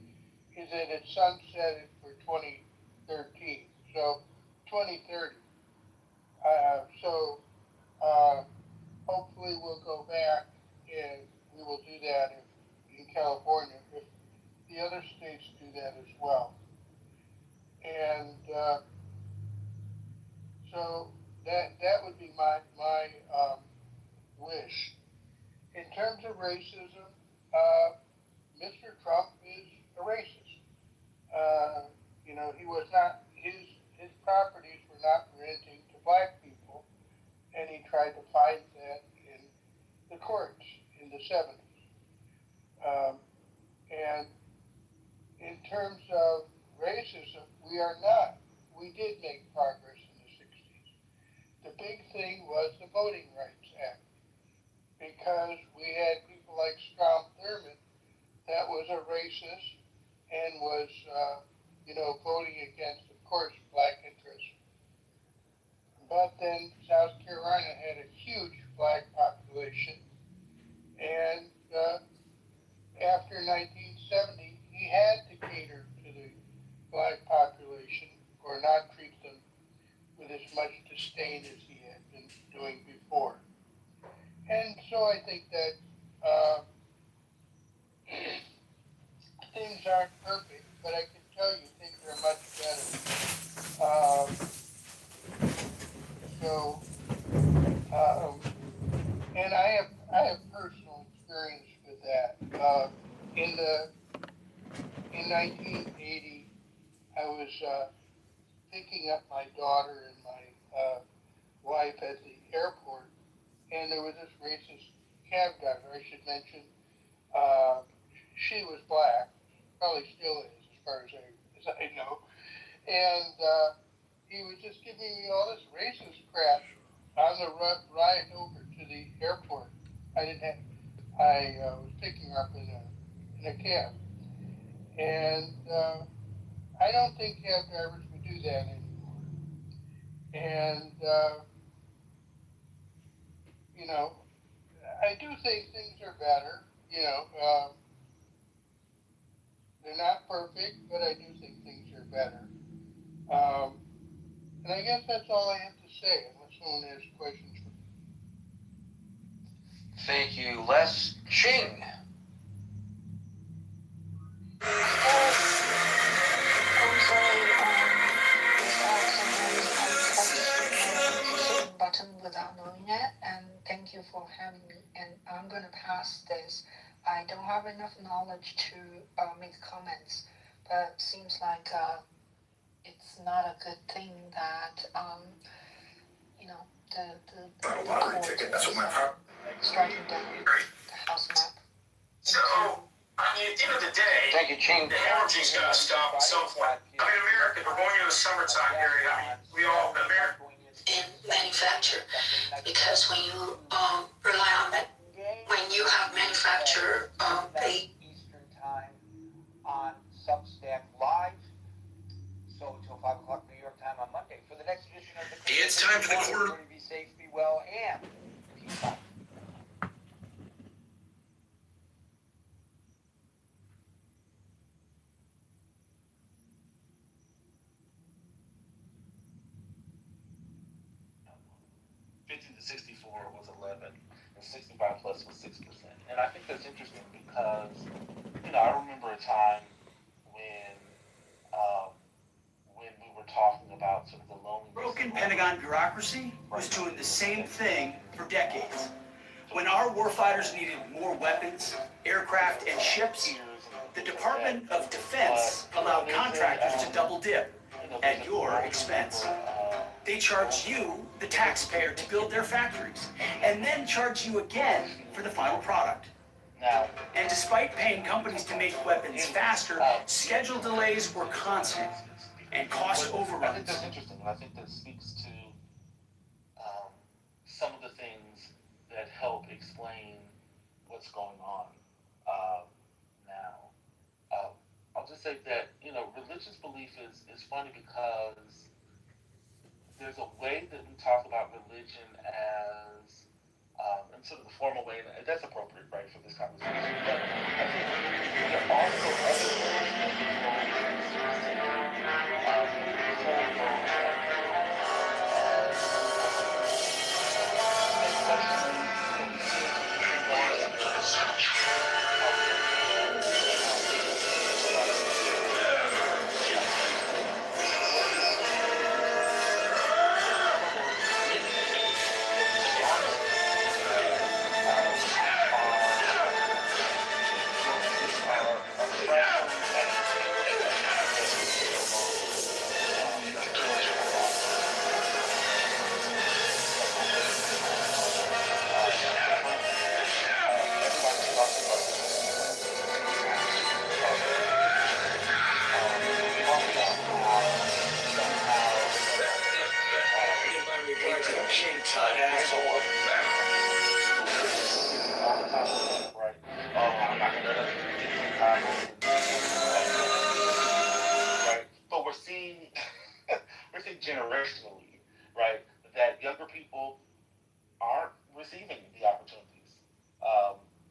is that it sunsetted for 2013, so 2030. Hopefully we'll go back and we will do that in California if the other states do that as well. And so that would be my wish. In terms of racism, Mr. Trump is a racist. He was not, his properties were not renting to black people, and he tried to fight that in the courts in the 70s. And in terms of racism, we did make progress in the 60s. The big thing was the Voting Rights Act, because we had people like Strom Thurmond that was a racist and was, voting against, of course, black interests. But then South Carolina had a huge black population, and after 1970, he had to cater to the black population or not treat them with as much disdain as he had been doing before. And so I think that things aren't perfect, but I can tell you things are much better. And I have personal experience with that. In 1980, I was picking up my daughter and my wife at the airport, and there was this racist cab driver. I should mention, she was black, probably still is, as far as I know. And he was just giving me all this racist crap on the ride over to the airport. I was picking her up in a cab. And I don't think cab drivers would do that anymore. And, you know, I do think things are better. You know, they're not perfect, but I do think things are better. And I guess that's all I have to say, unless someone has questions for me. Thank you, Les. Ching. Button without knowing it, and thank you for having me. And I'm gonna pass this. I don't have enough knowledge to make comments, but seems like it's not a good thing that you know the court is striking down the House map. So, I mean, at the end of the day, Thank you, Ching. the hemorrhaging's gotta stop at some point. I mean, America, we're going into the summertime period. I mean, we all, America. In manufacture, because when you rely on that, when you have manufacturer Eastern time on Substack Live. So until 5 o'clock New York time on Monday for the next edition of the. It's time for the quarter. Be safe, be well, and peace out. To 64 was 11, and 65 plus was 6%. And I think that's interesting because, I remember a time when we were talking about sort of the loneliness. Broken Pentagon bureaucracy was doing the same thing for decades. When our warfighters needed more weapons, aircraft, and ships, the Department of Defense allowed contractors to double dip at your expense. They charge you, the taxpayer, to build their factories, and then charge you again for the final product. And despite paying companies to make weapons faster, schedule delays were constant, and cost overruns. I think that's interesting, and I think that speaks to some of the things that help explain what's going on now. I'll just say that, religious belief is funny because there's a way that we talk about religion as, in sort of the formal way, and that's appropriate, right, for this conversation. But I think there are also other ways that generationally, right, that younger people aren't receiving the opportunities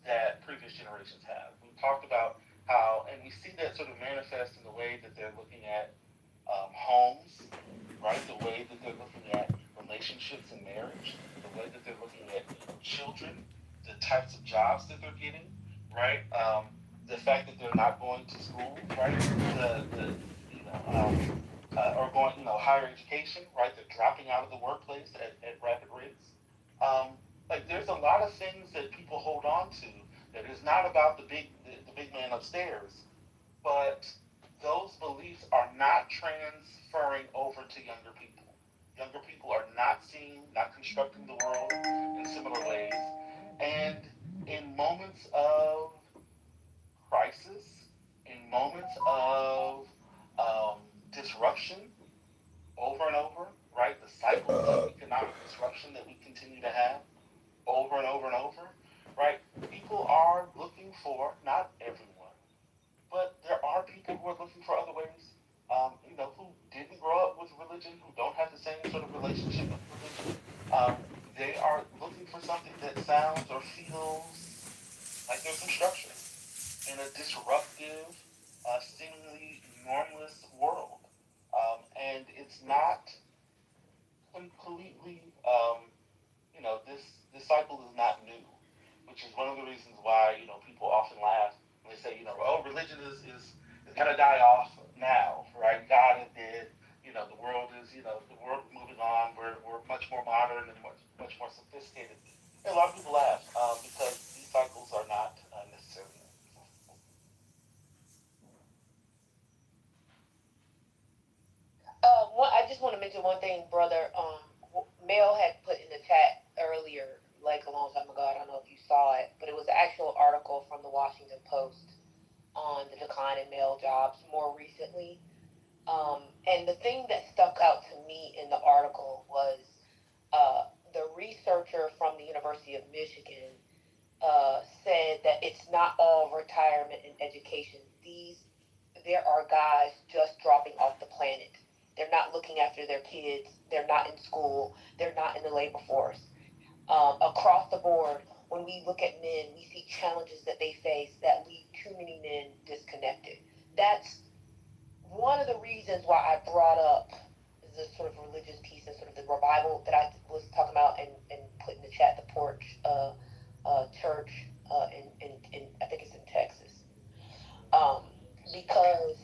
that previous generations have. We talked about how, and we see that sort of manifest in the way that they're looking at homes, right, the way that they're looking at relationships and marriage, the way that they're looking at children, the types of jobs that they're getting, right, the fact that they're not going to school, right, or going, higher education, right? They're dropping out of the workplace at rapid rates. There's a lot of things that people hold on to that is not about the big man upstairs, but those beliefs are not transferring over to younger people. Younger people are not constructing the world in similar ways. And in moments of crisis, in moments of disruption, over and over, right? The cycles of economic disruption that we continue to have over and over and over, right? People are looking for, not everyone, but there are people who are looking for other ways, who didn't grow up with religion, who don't have the same sort of relationship with religion. They are looking for something that sounds or feels like there's some structure in a disruptive, seemingly normless world. And it's not completely, this cycle is not new, which is one of the reasons why, people often laugh when they say, oh, religion is going to die off now, right? God is dead. The world is, the world moving on. We're much more modern and much more sophisticated. And a lot of people laugh because these cycles are not necessarily. I just want to mention one thing, brother. Mel had put in the chat earlier, like a long time ago. I don't know if you saw it, but it was an actual article from the Washington Post on the decline in male jobs more recently. And the thing that stuck out to me in the article was the researcher from the University of Michigan said that it's not all retirement and education. There are guys just dropping off the planet. They're not looking after their kids. They're not in school. They're not in the labor force. Across the board, when we look at men, we see challenges that they face that leave too many men disconnected. That's one of the reasons why I brought up the sort of religious piece and sort of the revival that I was talking about and put in the chat, the Porch Church in I think it's in Texas. Because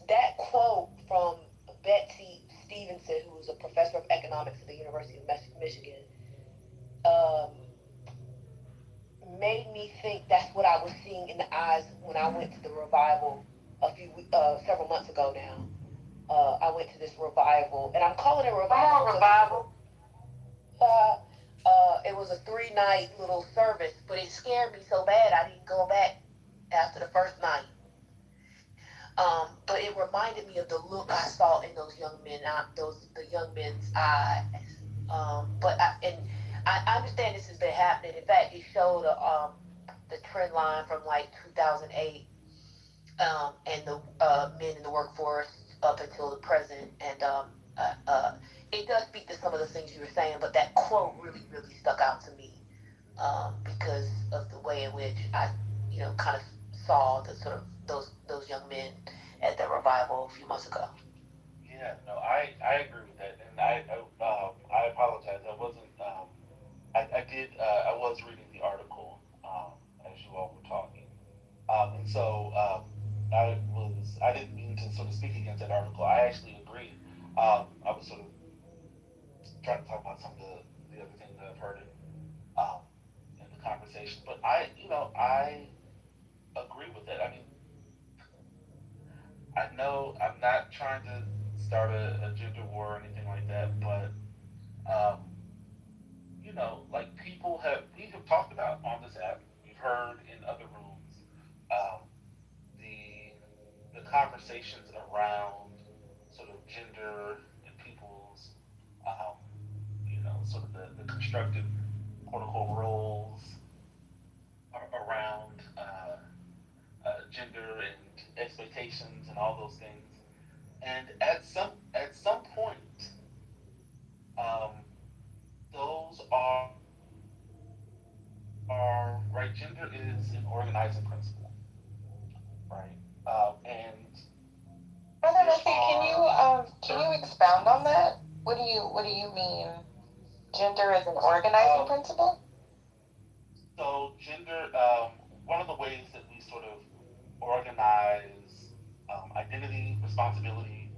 that quote from Betsy Stevenson, who was a professor of economics at the University of Michigan, made me think that's what I was seeing in the eyes when I went to the revival several months ago now. I went to this revival, and I'm calling it a revival. It was a 3-night little service, but it scared me so bad I didn't go back after the first night. But it reminded me of the look I saw in those young men, the young men's eyes. I understand this has been happening. In fact, it showed the trend line from like 2008 and the men in the workforce up until the present. And it does speak to some of the things you were saying, but that quote really, really stuck out to me because of the way in which I, kind of saw the sort of those young men at the revival a few months ago. Yeah, no, I agree with that, and I apologize. I wasn't. I was reading the article as you all were talking, and so I didn't mean to sort of speak against that article. I actually agreed. I was sort of trying to talk about some of the other things that I've heard in the conversation, but I agree with that. I mean, I know I'm not trying to start a gender war or anything like that, but like we have talked about on this app, we've heard in other rooms, the conversations around sort of gender and people's, sort of the constructive quote unquote roles around gender and expectations and all those things. And at some point, those are right. Gender is an organizing principle, right? And Brother Ricky, can you expound on that? What do you mean? Gender is an organizing principle? So gender, one of the ways that we sort of organize identity, responsibility,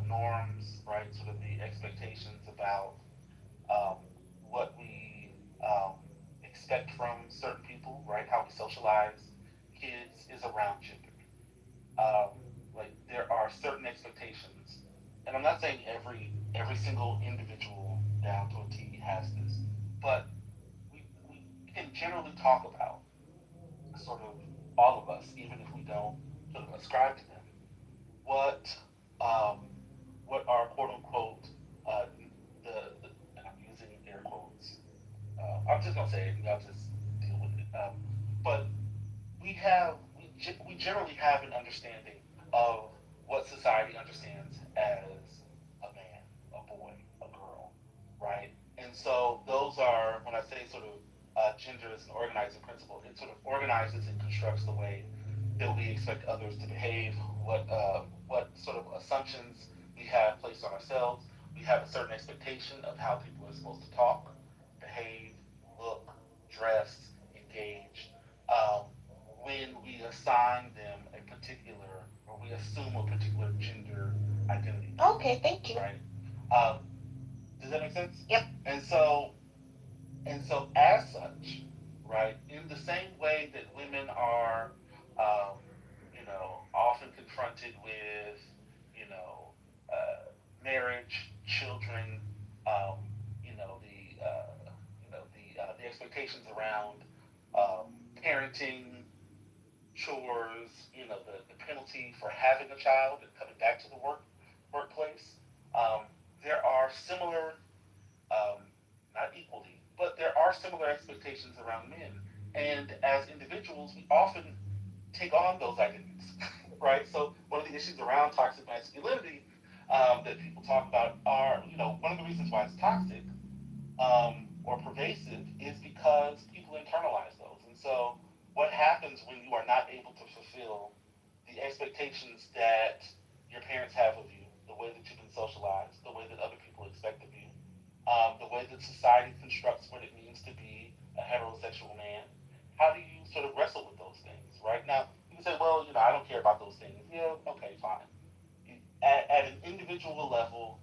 norms, right? Sort of the expectations about what we expect from certain people, right? How we socialize kids is around gender. Like there are certain expectations, and I'm not saying every single individual down to a T has this, but we can generally talk about sort of all of us, even if we don't sort of ascribe to them, what our quote unquote have an understanding of what society understands as a man, a boy, a girl, right? And so those are, when I say sort of gender is an organizing principle, it sort of organizes and constructs the way that we expect others to behave, what sort of assumptions we have placed on ourselves. We have a certain expectation of how people are supposed to talk, behave, look, dress, engage. Um, when we assign them a particular, or we assume a particular gender identity. Okay, thank you. Right? Does that make sense? Yep. And so as such, right, in the same way that women are, often confronted with, you know, marriage, children, um, the expectations around parenting, chores, the penalty for having a child and coming back to the workplace. Um, there are similar, um, not equally, but there are similar expectations around men. And as individuals, we often take on those identities, right? So one of the issues around toxic masculinity that people talk about are, one of the reasons why it's toxic or pervasive is because people internalize those. And so what happens when you are not able to fulfill the expectations that your parents have of you, the way that you've been socialized, the way that other people expect of you, the way that society constructs what it means to be a heterosexual man? How do you sort of wrestle with those things, right? Now, you can say, well, I don't care about those things. Yeah, okay, fine. At an individual level,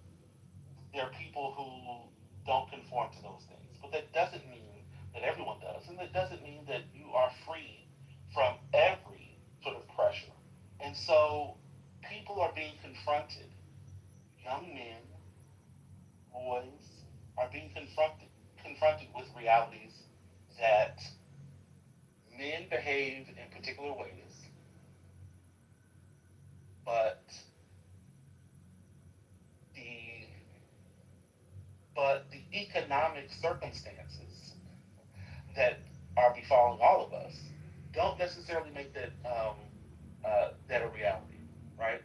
there are people who don't conform to those things. But that doesn't mean that everyone does. And that doesn't mean that you are free from every sort of pressure. And so people are being confronted, young men, boys, are being confronted with realities that men behave in particular ways, but the the economic circumstances that are befalling all of us don't necessarily make that a reality, right?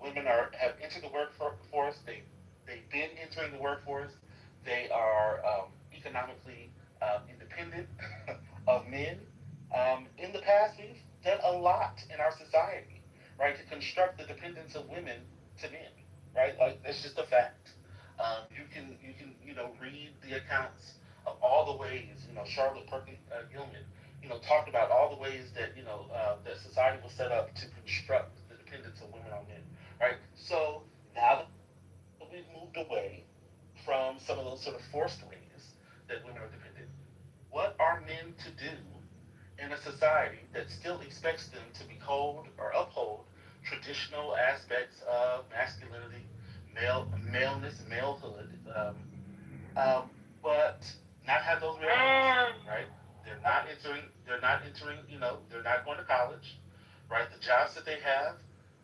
Women have entered the workforce. They've been entering the workforce. They are economically independent of men. In the past, we've done a lot in our society, right, to construct the dependence of women to men, right? Like that's just a fact. You can read the accounts of all the ways Charlotte Perkins Gilman talked about all the ways that that society was set up to construct the dependence of women on men, right? So now that we've moved away from some of those sort of forced ways that women are dependent, what are men to do in a society that still expects them to behold or uphold traditional aspects of masculinity, maleness, malehood, but not have those realities, right? They're not entering, they're not going to college, right? The jobs that they have,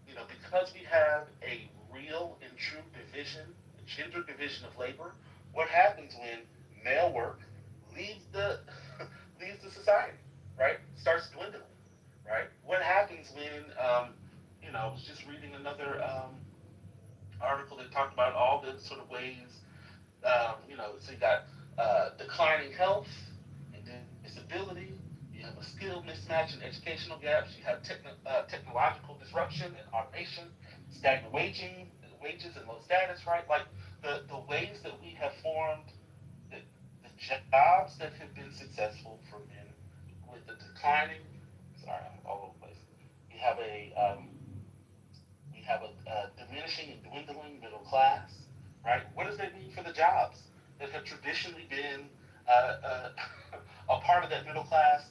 because we have a real and true division, a gender division of labor, what happens when male work leaves the leaves the society, right? Starts dwindling, right? What happens when, I was just reading another article that talked about all the sort of ways so you got declining health and disability. You have a skill mismatch and educational gaps. You have technological disruption and automation, stagnant wages and low status, right? Like the ways that we have formed the, the jobs that have been successful for men with the declining, sorry, I'm all over the place. We have a diminishing and dwindling middle class, right? What does that mean for the jobs that have traditionally been a part of that middle class,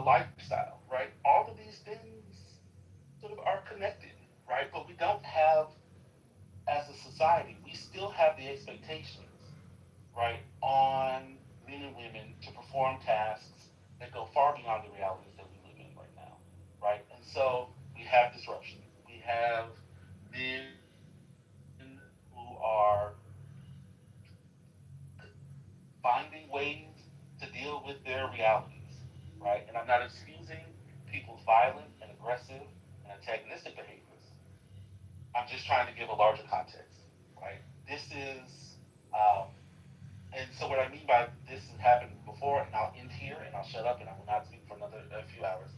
lifestyle, right? All of these things sort of are connected, right? But we don't have, as a society, we still have the expectations, right, on men and women to perform tasks that go far beyond the realities that we live in right now, right? And so we have disruption. We have men who are finding ways to deal with their realities, right? And I'm not excusing people's violent and aggressive just trying to give a larger context, right? This is, and so what I mean by this has happened before, and I'll end here, and I'll shut up, and I will not speak for another a few hours.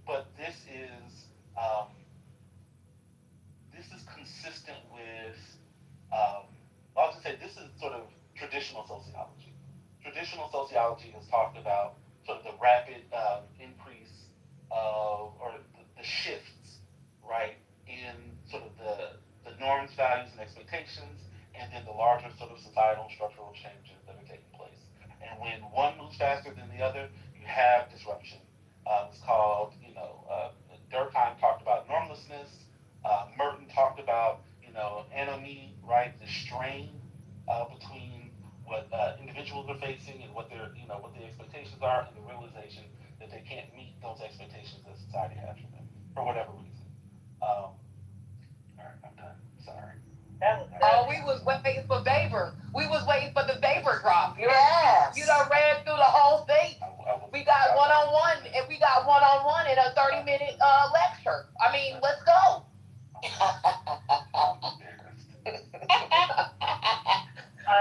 But um, this is consistent with, I'll just say this is sort of traditional sociology. Traditional sociology has talked about sort of the rapid increase of, or the shifts, right, in sort of the norms, values, and expectations, and then the larger sort of societal and structural changes that are taking place. And when one moves faster than the other, you have disruption. It's called, Durkheim talked about normlessness. Merton talked about, anomie, right, the strain between what individuals are facing and what what the expectations are, and the realization that they can't meet those expectations that society has for them for whatever reason. All right, I'm done. Sorry. Oh, we was waiting for Baber. We was waiting for the Baber drop. Yes. You done ran through the whole thing. We got one-on-one, and we got one-on-one in a 30-minute lecture. I mean, let's go.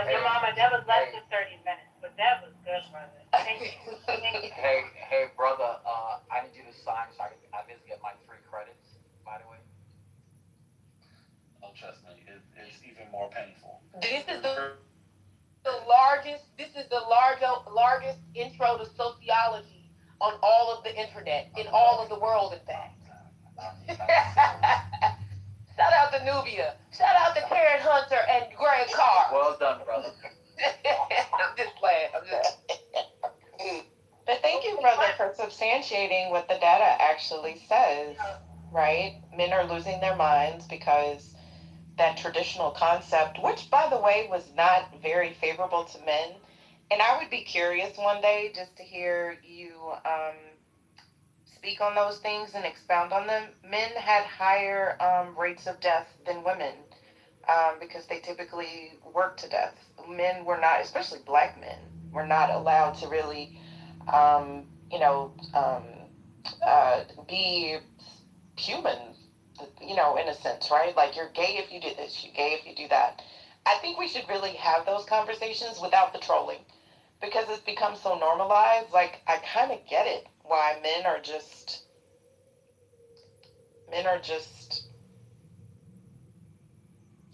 Your mama, that was less than 30 minutes, but that was good, brother. Thank you. Thank you. Hey, brother, I need you to sign so I just get my 3 credits, by the way. Oh, trust me, it's even more painful. This is the largest. This is the largest intro to sociology on all of the internet, in all of the world, in fact. Shout out to Nubia. Shout out to Karen Hunter and Greg Carr. Well done, brother. I'm just playing. But thank you, brother, for substantiating what the data actually says, right? Men are losing their minds because that traditional concept, which, by the way, was not very favorable to men. And I would be curious one day just to hear you speak on those things and expound on them. Men had higher rates of death than women because they typically work to death. Men were not, especially black men, were not allowed to really, be human, in a sense, right? Like, you're gay if you do this, you're gay if you do that. I think we should really have those conversations without the trolling, because it's become so normalized. Like, I kind of get it why men are just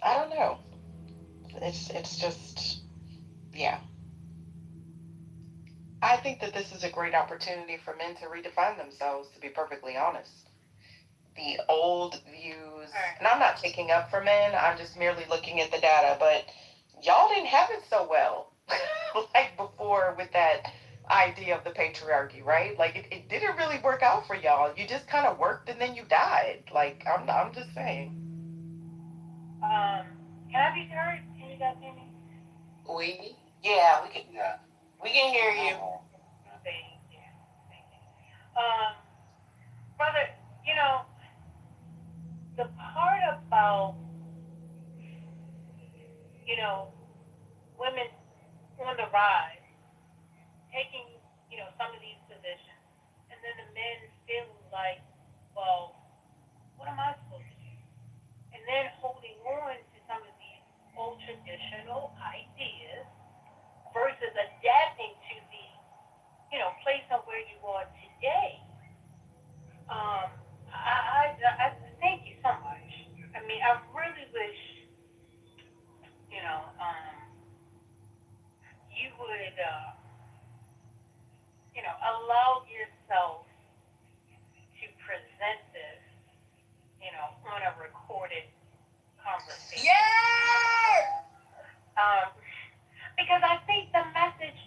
I don't know. It's just, yeah. I think that this is a great opportunity for men to redefine themselves, to be perfectly honest. The old views, and I'm not taking up for men, I'm just merely looking at the data, but y'all didn't have it so well, like before, with that idea of the patriarchy, right? Like, it didn't really work out for y'all. You just kind of worked and then you died. Like, I'm just saying. Can I be heard? Can you guys hear me? Yeah, we can hear you. Thank you. Brother, the part about, women on the rise, taking, some of these positions, and then the men feeling like, well, what am I supposed to do? And then holding on to some of these old traditional ideas versus adapting to the, place of where you are today. I thank you so much. I mean, I really wish, you would, allow yourself to present this, on a recorded conversation. Yes! Because I think the message,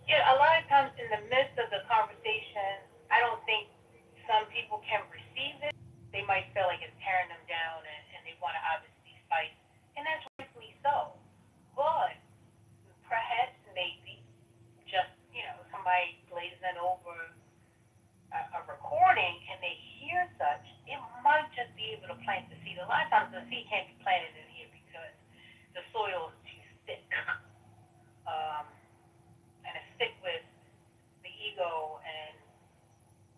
a lot of times in the midst of the conversation, I don't think some people can receive it. They might feel like it's tearing them down, and they want to obviously fight. And that's rightfully so. But perhaps, maybe, just, somebody glazing over a recording and they hear such, it might just be able to plant the seed. A lot of times the seed can't be planted in here because the soil is too thick. And it's thick with the ego and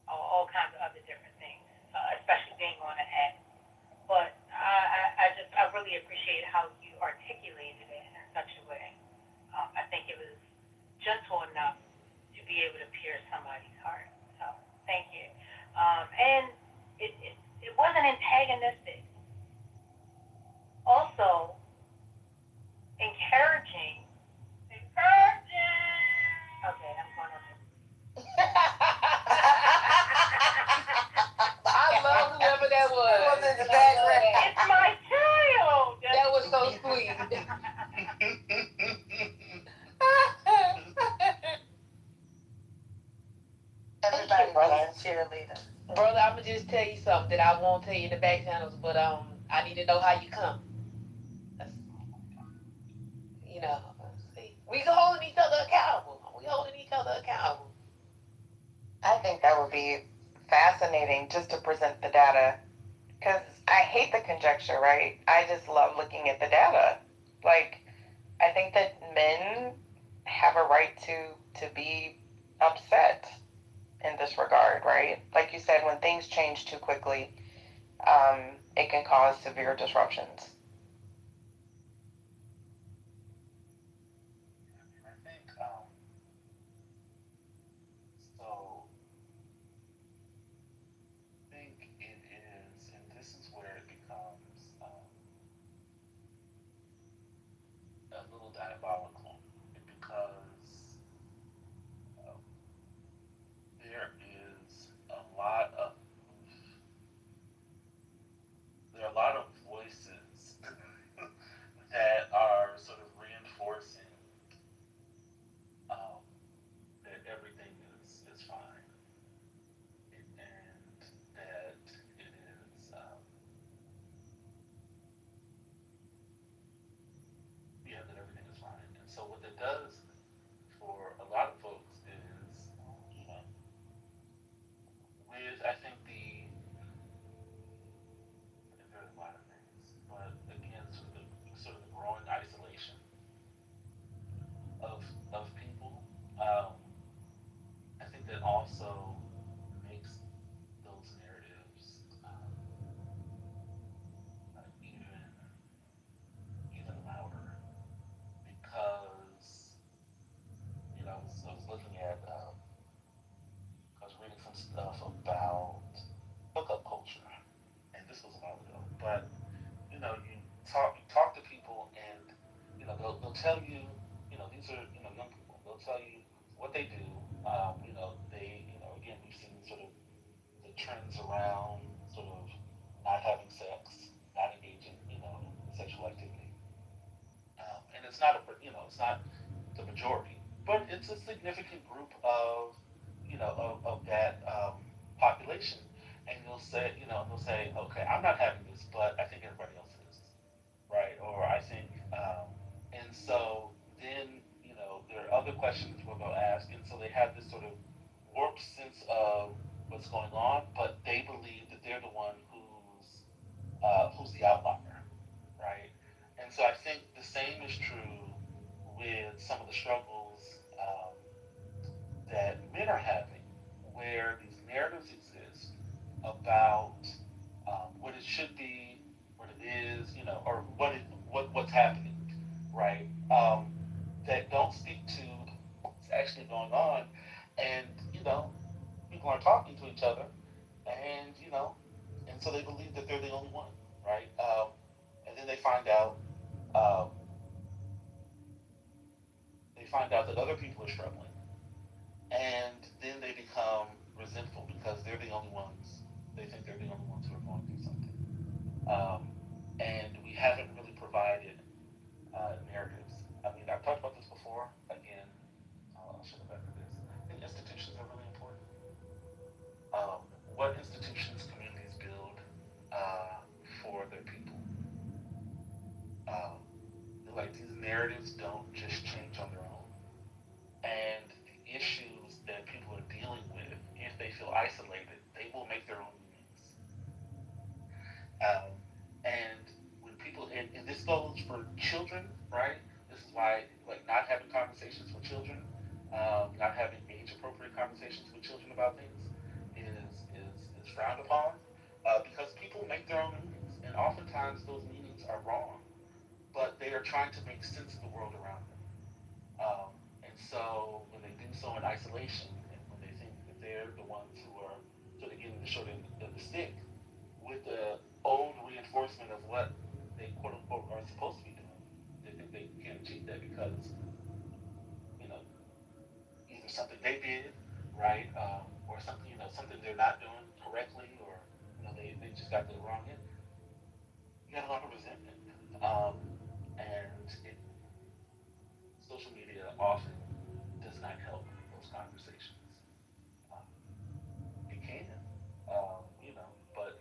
all kinds of other different things, especially being on an app. But something that I won't tell you in the back channels, but I need to know how you come. That's, you know, see, we holding each other accountable. We holding each other accountable. I think that would be fascinating just to present the data, because I hate the conjecture, right? I just love looking at the data. Like, I think that men have a right to be upset in this regard, right? Like you said, when things change too quickly, it can cause severe disruptions. I think so. I think it is, and this is where it becomes a little diabolical because um, there is a lot of there are a lot of voices that are sort of reinforcing um, that everything is fine and that it is yeah, that everything is fine. And so what that does for a lot of folks is, you know, with I think there are a lot of things, but again, sort of the growing isolation of people. Um, I think that also makes those narratives even louder because I was looking at I was reading some stuff about hookup culture, and this was a while ago. But you talk to people, and they'll tell you, these are young people. They'll tell you what they do. Again, we've seen sort of the trends around sort of not having sex, not engaging, in sexual activity, and it's not the majority, but it's a significant group of, of that population. And they'll say, okay, I'm not having this, but I think everybody else is, right? Or I think, and so then, there are other questions where they'll ask, and so they have this sort of warped sense of what's going on, but they believe that they're the one who's the outlier, right? And so I think the same is true with some of the struggles that men are having, where these narratives exist about what it should be, what it is, or what's happening, right? That don't speak to what's actually going on, and people aren't talking to each other, and and so they believe that they're the only one, right? And then um, they find out that other people are struggling, and then they become resentful because they're the only ones. They think they're the only ones who are going through something, and we haven't really provided narratives. I mean, I've talked about this before. Again, I'll show back to this. I think institutions are really important. What institutions communities build for their people. Um, like these narratives don't just change on their own, and the issues that people are dealing with, if they feel isolated, they will make their own meanings. Um, and when people, and this goes for children, right? This is why, like, not having conversations with children, not having age-appropriate conversations with children about things is frowned upon, because people make their own meanings, and oftentimes those meanings are wrong, but they are trying to make sense of the world around them. And so when they do so in isolation, and when they think that they're the ones who are sort of getting the short end of the stick, with the old reinforcement of what they quote unquote are supposed to be doing, they think they can achieve that because you know either something they did right, or something something they're not doing correctly, or they just got the wrong end. You got a lot of resentment, and social media often does not help those conversations. Um, it can, but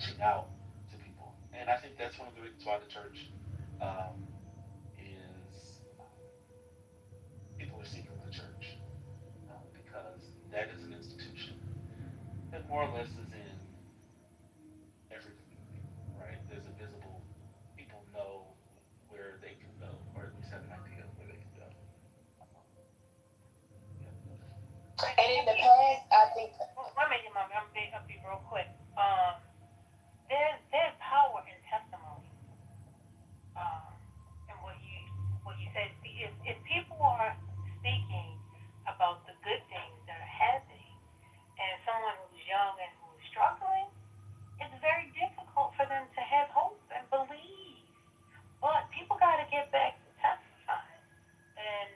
reaching out to people. And I think that's one of the reasons why the church is people are seeking the church because that is an institution that more or less is in every community, right? There's a visible, people know where they can go, or at least have an idea of where they can go. And in the past, I think. Let me get my, I'll be real quick. There's power in testimony. And what you said, if people are speaking about the good things that are happening, and someone who's young and who's struggling, it's very difficult for them to have hope and believe. But people got to get back to testifying and,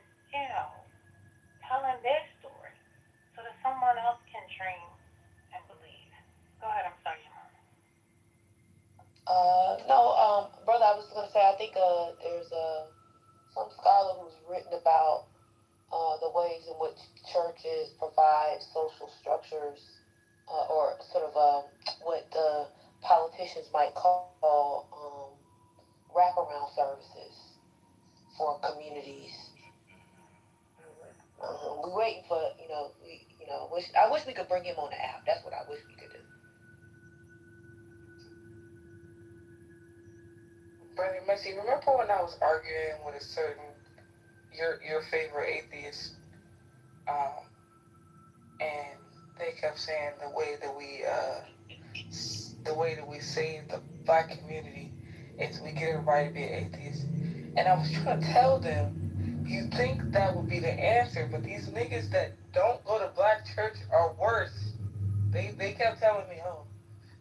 telling their story so that someone else can dream and believe. Go ahead, I'm sorry, Mom. No, brother, I was gonna say I think there's some scholar who's written about the ways in which churches provide social structures, or sort of what the politicians might call wraparound services for communities. We're waiting for I wish we could bring him on the app. That's what I wish we could do. Brother Messi, remember when I was arguing with a certain your favorite atheist, and they kept saying the way that we save the black community is we get everybody to be an atheist, and I was trying to tell them, you think that would be the answer, but these niggas that don't go to black church are worse. They kept telling me, oh,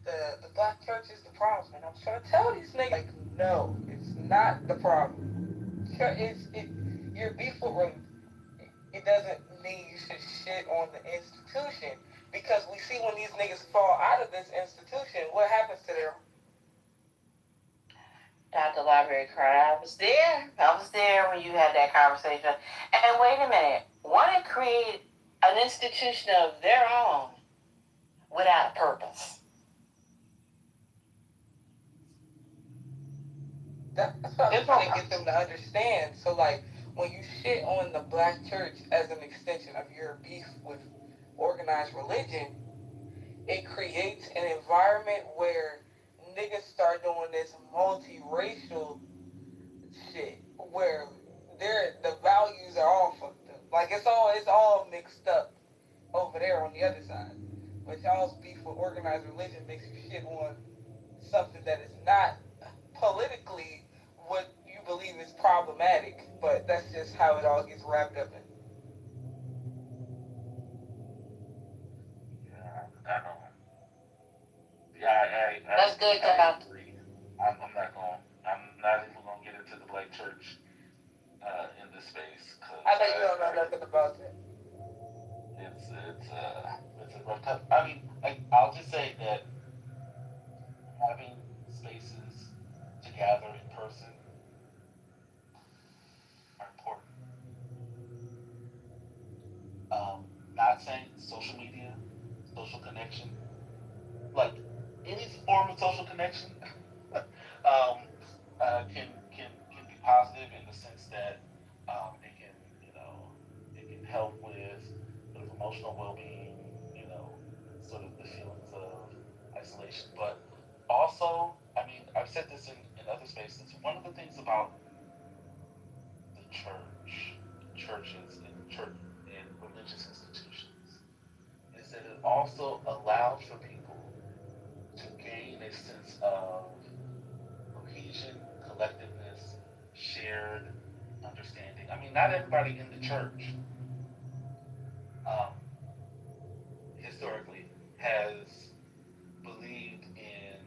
the black church is the problem, and I was trying to tell these niggas, like, no, it's not the problem. Your beef with religion, it doesn't mean you should shit on the institution, because we see when these niggas fall out of this institution, what happens to their. Dr. Library Card, I was there when you had that conversation. And wait a minute, want to create an institution of their own without a purpose. That's what I'm trying to get them to understand. So, like, when you shit on the black church as an extension of your beef with organized religion, it creates an environment where niggas start doing this multiracial shit where the values are all fucked up. Like, it's all mixed up over there on the other side. But y'all's beef with organized religion makes you shit on something that is not politically what you believe is problematic, but that's just how it all gets wrapped up in. I don't. Yeah, That's good, I agree. I'm not even gonna get into the black church in this space. I know you don't know nothing about that. It's a rough tough. I mean, I'll just say that having spaces to gather in person are important. Not saying social media, social connection, like any form of social connection, can be positive in the sense that it can it can help with sort of emotional well-being, sort of the feelings of isolation. But also, I mean, I've said this in other spaces. One of the things about the churches, and religious institutions is that it also allows for people to gain a sense of cohesion, collectiveness, shared understanding. I mean, not everybody in the church um, historically has believed in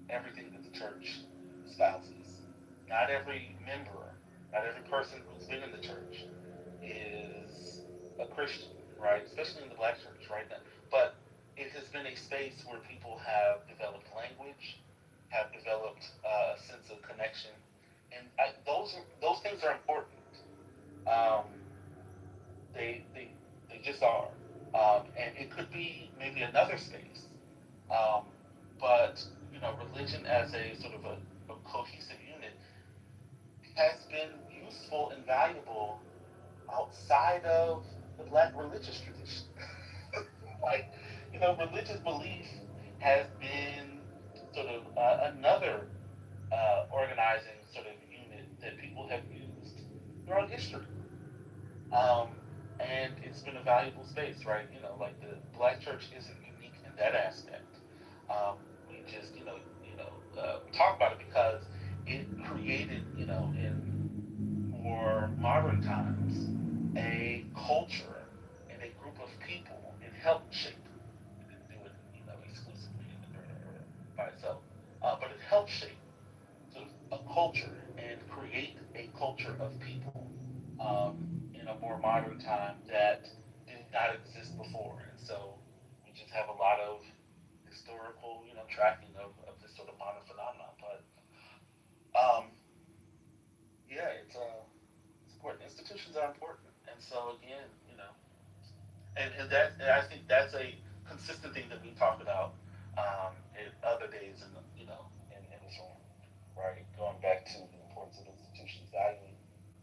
everything that the church espouses. Not every member, not every person who's been in the church is a Christian, right? Especially in the black church, right? But it has been a space where people have developed language, have developed a sense of connection, and those things are important. Um, they just are, and it could be maybe another space, um, but religion as a sort of a cohesive unit has been useful and valuable outside of the Black religious tradition. Like, religious belief has been sort of another organizing sort of unit that people have used throughout history. Um, and it's been a valuable space, right? Like the Black church isn't unique in that aspect. We just, talk about it because it created, in more modern times, a culture and a group of people. It helped shape. It didn't do it, exclusively or by itself, but it helped shape sort of a culture and create a culture of people in a more modern time that did not exist before. And so we just have a lot of historical, tracking of this sort of modern phenomenon. But um, yeah, it's important. Institutions are important. And so again, and I think that's a consistent thing that we talk about in other days in this room, right? Going back to the importance of institutions, valuing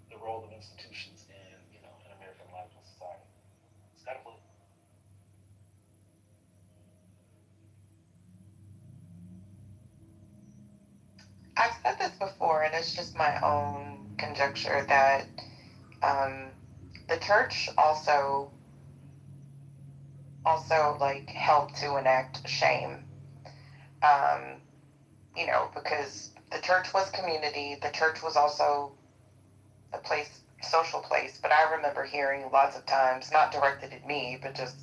the role of institutions in American life and society. It's kind of what. I've said this before, and it's just my own conjecture that um, the church also like helped to enact shame. Um, because the church was community. The church was also a place, social place. But I remember hearing lots of times, not directed at me, but just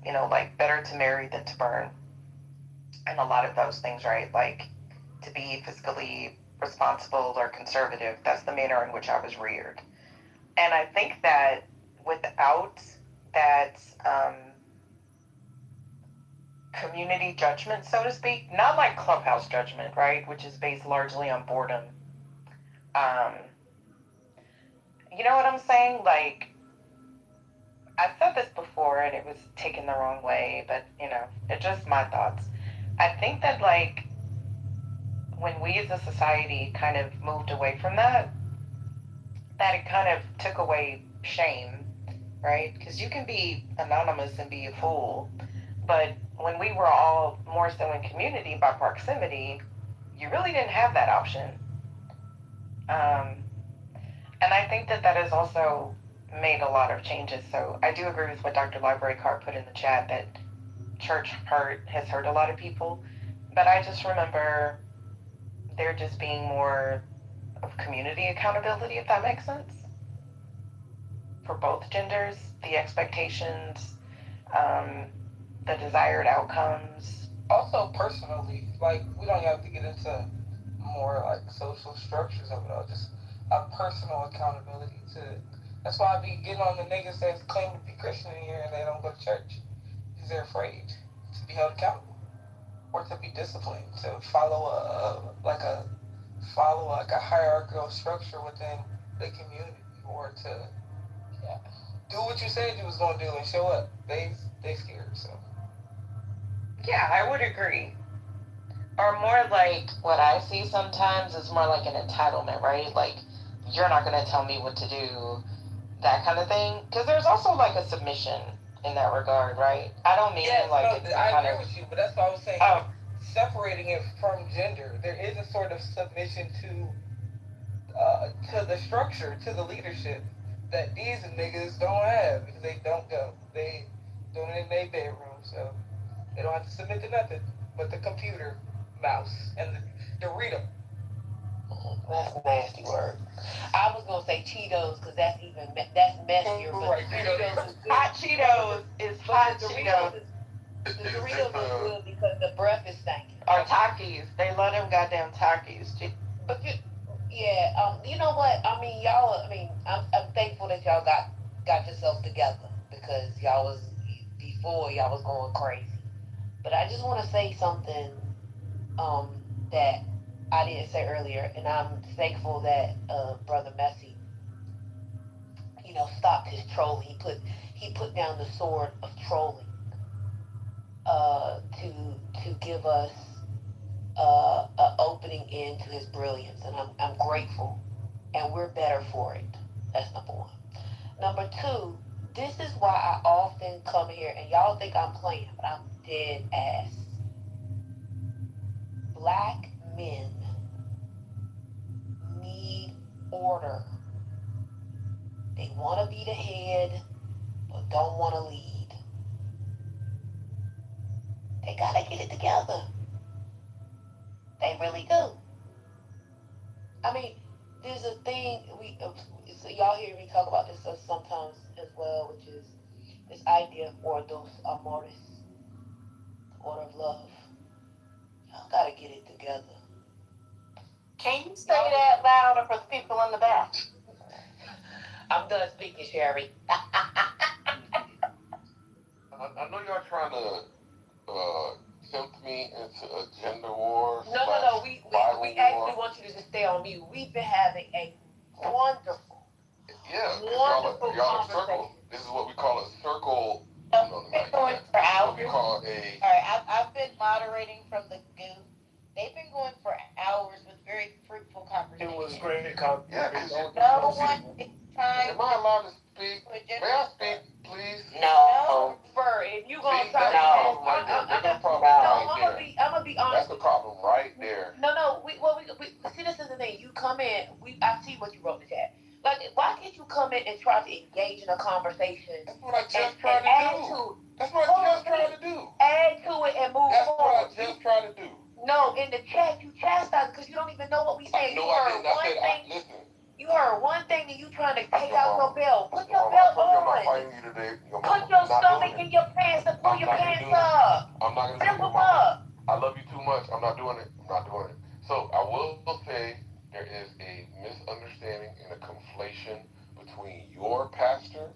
like better to marry than to burn, and a lot of those things, right? Like to be fiscally responsible or conservative. That's the manner in which I was reared. And I think that without that community judgment, so to speak, not like clubhouse judgment, right, which is based largely on boredom. Um, you know what I'm saying? Like, I've said this before and it was taken the wrong way, but it's just my thoughts. I think that like when we as a society kind of moved away from that it kind of took away shame, right? Because you can be anonymous and be a fool, but when we were all more so in community by proximity, you really didn't have that option. And I think that has also made a lot of changes. So I do agree with what Dr. Library Card put in the chat that church has hurt a lot of people. But I just remember there just being more of community accountability, if that makes sense, for both genders, the expectations, um, the desired outcomes. Also, personally, like, we don't have to get into more, like, social structures of it all. Just a personal accountability to it. That's why I be getting on the niggas that claim to be Christian in here and they don't go to church. Because they're afraid to be held accountable. Or to be disciplined. To follow a hierarchical structure within the community. Or to do what you said you was going to do and show up. They scared, so. Yeah, I would agree. Or more like what I see sometimes is more like an entitlement, right? Like, you're not going to tell me what to do, that kind of thing. Because there's also like a submission in that regard, right? I don't mean I kind agree with you, but that's what I was saying. Separating it from gender, there is a sort of submission to the structure, to the leadership that these niggas don't have because they don't go. They doing it in their bedroom, so they don't have to submit to nothing but the computer, mouse, and the Dorito. That's a nasty word. I was gonna say Cheetos because that's messier. But Right, Doritos is good. Hot Cheetos is hot Cheetos. The Doritos is good because the breath is stinking. Or Takis. They love them goddamn Takis. But you know what? I mean, y'all. I mean, I'm thankful that y'all got yourself together because y'all was going crazy. But I just want to say something that I didn't say earlier, and I'm thankful that Brother Messi, stopped his trolling. He put down the sword of trolling to give us a opening into his brilliance, and I'm grateful, and we're better for it. That's number one. Number two, this is why I often come here, and y'all think I'm playing, but I'm dead ass. Black men need order. They want to be the head, but don't want to lead. They gotta get it together. They really do. I mean, there's a thing so y'all hear me talk about this stuff sometimes as well, which is this idea of ordos amores, order of love. Y'all gotta get it together. Can you say that louder for the people in the back? I'm done speaking, Sherry. I know y'all trying to tempt me into a gender war. No. We actually want you to just stay on mute. We've been having a wonderful, wonderful conversation. This is what we call a circle. Been going for hours. We call All right, I've been moderating from the goo. They've been going for hours with very fruitful conversations. It was great conversation. No one is trying. Am I allowed to speak? May I speak, please? No. If you gonna try to, I'm gonna be honest. That's the problem right there. No. We see. This is the thing. You come in. I see what you wrote in the chat. Like, why can't you come in and try to engage in a conversation? That's what I just tried to do. That's what I just tried to do. Add to it and move That's forward. what I just tried to do. No, in the chat you chastise because you don't even know what we say. No, I didn't. I said, listen. You heard one thing and you trying to take out your belt. Put your belt on. I'm not fighting you today. Put your stomach in your pants and pull your pants up. I'm not gonna zip them up. I love you too much. I'm not doing it. So I will say there is a misunderstanding and a conflation between your pastor,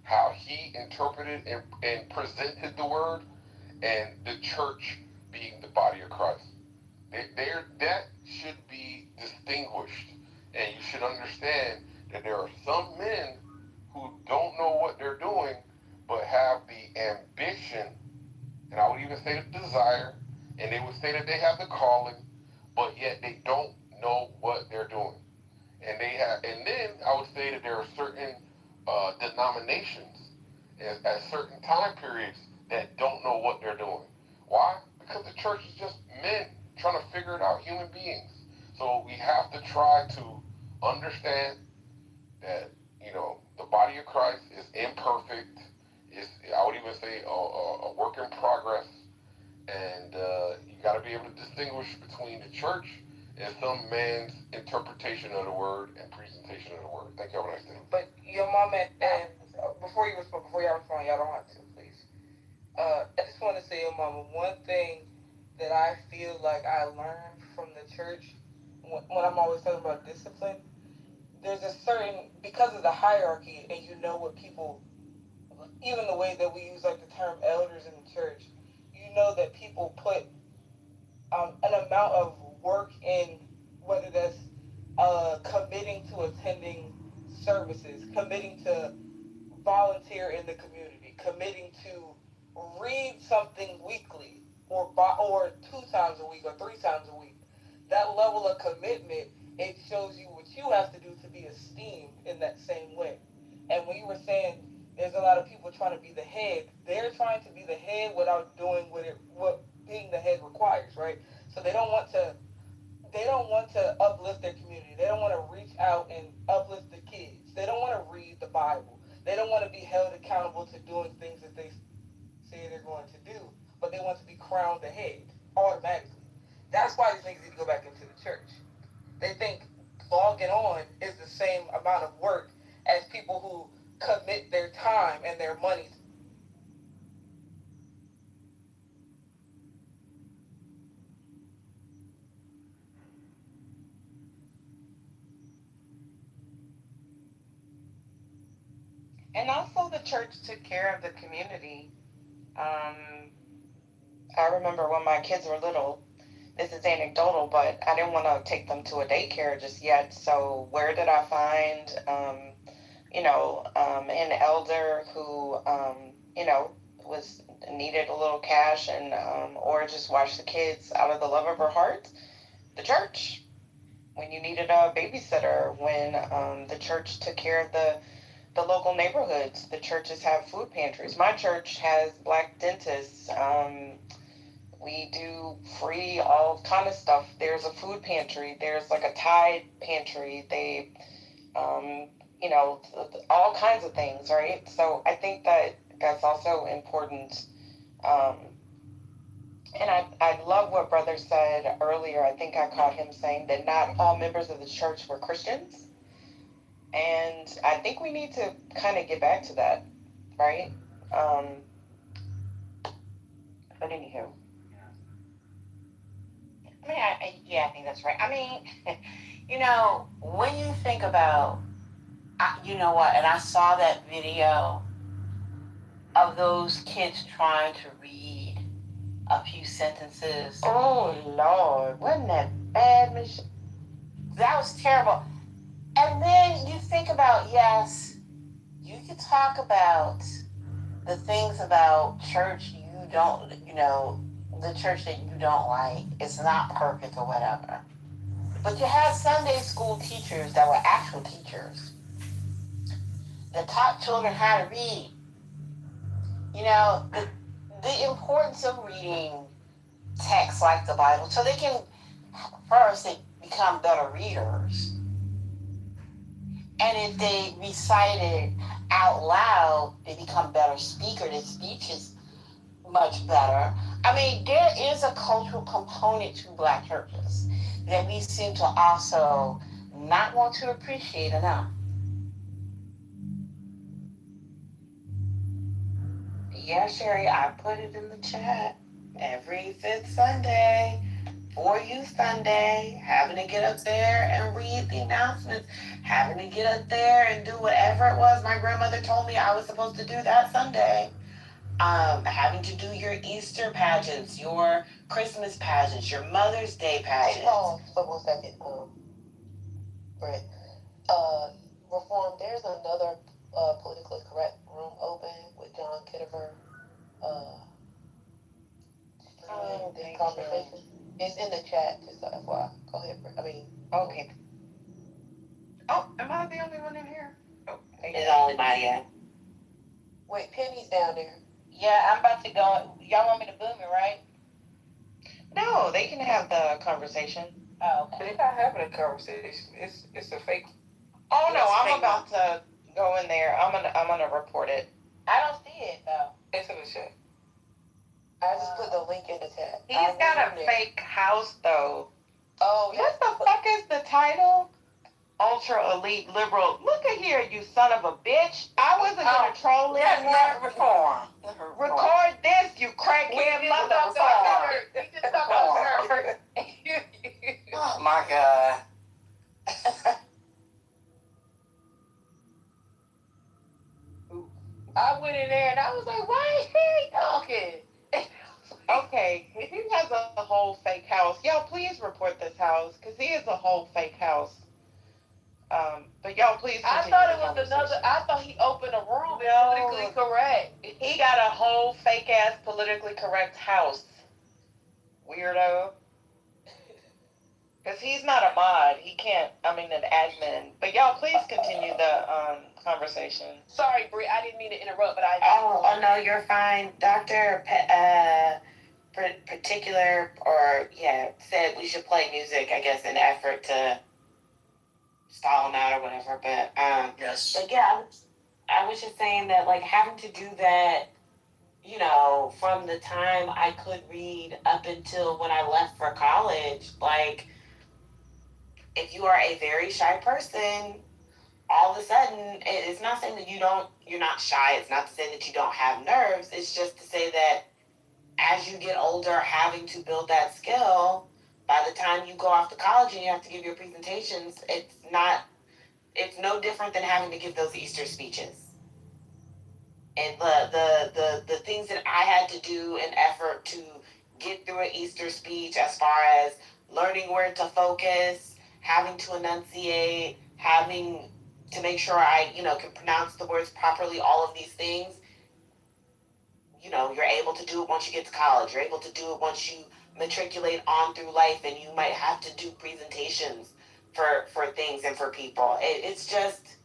how he interpreted and presented the word, and the church being the body of Christ. That should be distinguished. And you should understand that there are some men who don't know what they're doing, but have the ambition, and I would even say the desire, and they would say that they have the calling, but yet they don't know what they're doing. And then I would say that there are certain denominations at certain time periods that don't know what they're doing. Why? Because the church is just men trying to figure it out, human beings. So we have to try to understand that, the body of Christ is imperfect. I would even say a work in progress. And you got to be able to distinguish between the church and some man's interpretation of the word and presentation of the word. Thank you. Have a nice day. But your mom and before y'all respond, y'all don't have to, please. I just want to say, your mama, one thing that I feel like I learned from the church when I'm always talking about discipline, there's a certain, because of the hierarchy, and what people, even the way that we use like the term elders in the church, that people put an amount of work in, whether that's committing to attending services, committing to volunteer in the community, committing to read something weekly, or 2 times a week or 3 times a week. That level of commitment, it shows you what you have to do to be esteemed in that same way. And when you were saying there's a lot of people trying to be the head, they're trying to be the head without doing what being the head requires, right? So they don't want to uplift their community. They don't want to reach out and uplift the kids. They don't want to read the Bible. They don't want to be held accountable to doing things that they say they're going to do, but they want to be crowned the head automatically. That's why these niggas need to go back into the church. They think logging on is the same amount of work as people who commit their time and their money. And also the church took care of the community. I remember when my kids were little, this is anecdotal, but I didn't want to take them to a daycare just yet. So where did I find, an elder who, was needed a little cash and or just watch the kids out of the love of her heart, the church. When you needed a babysitter, when the church took care of the local neighborhoods, the churches have food pantries. My church has black dentists. We do free all kind of stuff. There's a food pantry. There's like a Tide pantry. They, you know, all kinds of things, right? So I think that that's also important. And I love what Brother said earlier. I think I caught him saying that not all members of the church were Christians. And I think we need to kind of get back to that, right? But anywho. I mean, I think that's right. I mean, you know, when you think about, you know what, and I saw that video of those kids trying to read a few sentences. Oh, Lord, wasn't that bad, Michelle? That was terrible. And then you think about, yes, you could talk about the things about church you don't, you know, the church that you don't like. It's not perfect or whatever. But you had Sunday school teachers that were actual teachers that taught children how to read. You know, the importance of reading texts like the Bible so they can, first, they become better readers. And if they recite it out loud, they become better speakers. Their speech is much better. I mean, there is a cultural component to black churches that we seem to also not want to appreciate enough. Yeah, Sherry, I put it in the chat. Every fifth Sunday, for Youth Sunday, having to get up there and read the announcements, having to get up there and do whatever it was my grandmother told me I was supposed to do that Sunday. Having to do your Easter pageants, your Christmas pageants, your Mother's Day pageants. Hey, hold on for 1 second, Brett. Reform, there's another politically correct room open with John Kitover. This conversation. It's in the chat, just so FYI. Go ahead, Brett. I mean, okay. Oh, am I the only one in here? Oh, It's only my yeah. Wait, Penny's down there. Yeah, I'm about to go. Y'all want me to boom it, right? No, they can have the conversation. Oh, okay. They're not having a conversation. It's a fake. Oh no, I'm about to go in there. I'm gonna report it. I don't see it though. It's in the chat. I just put the link in the chat. He's got a fake house though. Oh, yeah. What the fuck is the title? Ultra elite liberal. Look at here, you son of a bitch. I wasn't gonna troll it. That's not reform. Record this, you crackhead motherfucker. We just talked about her. Oh my God. I went in there and I was like, why is he talking? Okay, if he has a whole fake house, y'all please report this house, because he is a whole fake house. But y'all please continue. I thought it was another, I thought he opened a room politically correct. He got a whole fake ass politically correct house. Weirdo. Because he's not a mod. He can't, an admin. But y'all please continue the conversation. Sorry, Brie, I didn't mean to interrupt, but I... Oh, no, you're fine. Dr. Particular, or, yeah, said we should play music, I guess, in effort to stall him out or whatever. But, Yes. But yeah, I was just saying that, like, having to do that, you know, from the time I could read up until when I left for college, like, if you are a very shy person, all of a sudden, it's not saying that you're not shy. It's not to say that you don't have nerves. It's just to say that as you get older, having to build that skill, by the time you go off to college and you have to give your presentations, it's no different than having to give those Easter speeches. And the things that I had to do in effort to get through an Easter speech, as far as learning where to focus, having to enunciate, having to make sure I, can pronounce the words properly, all of these things, you're able to do it once you get to college. You're able to do it once you matriculate on through life, and you might have to do presentations for things and for people. It's just,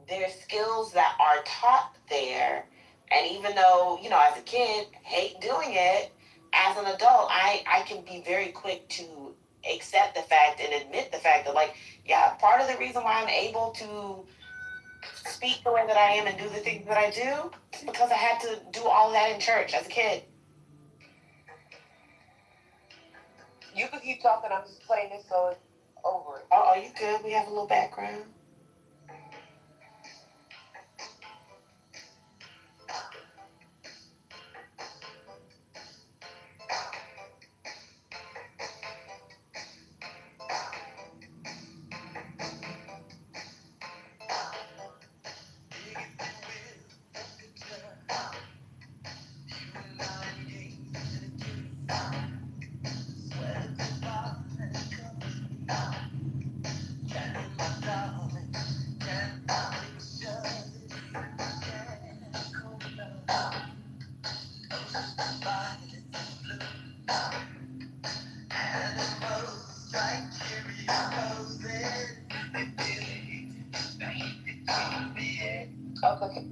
there's skills that are taught there. And even though, as a kid, hate doing it, as an adult, I can be very quick to accept the fact and admit the fact that, like, yeah, part of the reason why I'm able to speak the way that I am and do the things that I do is because I had to do all that in church as a kid. You can keep talking. I'm just playing this so it's over. Oh, are you good? We have a little background. Okay.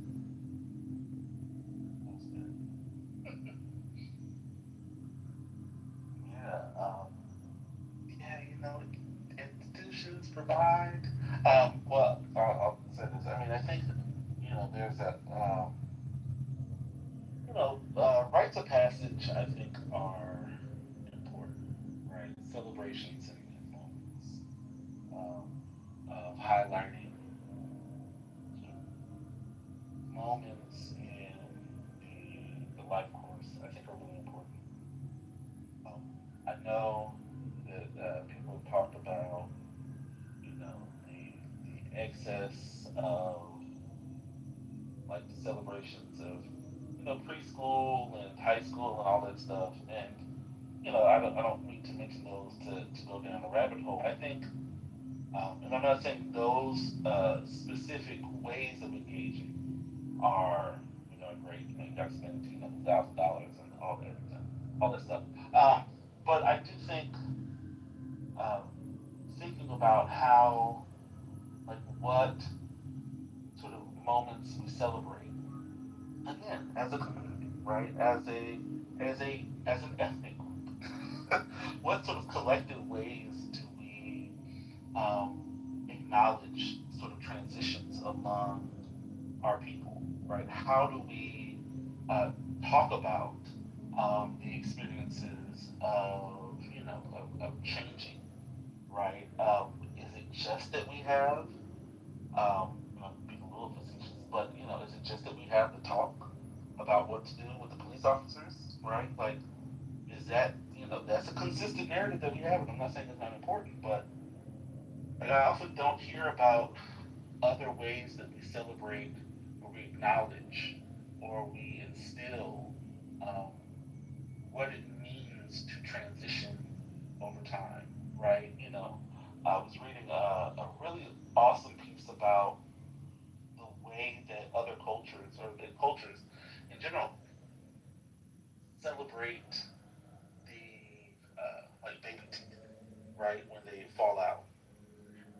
Yeah, institutions provide. Well, I'll say this. I mean, I think there's that. Rites of passage. I think are important, right? Celebrations and moments of highlighting moments in the life course. I think are really important. I know that people have talked about, the excess of like the celebrations of, preschool and high school and all that stuff. And, I don't need to mention those to go down a rabbit hole. I think, and I'm not saying those specific ways of engaging are, great. You got to spend, $1,000 and all that stuff. But I do think, um, thinking about how, like, what sort of moments we celebrate, again, as a community, right? As an ethnic group, what sort of collective ways do we acknowledge sort of transitions among our people, right? How do we uh, talk about the experiences of, of changing, right? Is it just that we have, being a little facetious, but, is it just that we have the talk about what to do with the police officers, right? Like, is that, that's a consistent narrative that we have, and I'm not saying it's not important, but like, I often don't hear about other ways that we celebrate or we acknowledge or we instill um, what it means to transition over time, right? I was reading a really awesome piece about the way that other cultures or the cultures in general celebrate the like baby teeth, right, when they fall out,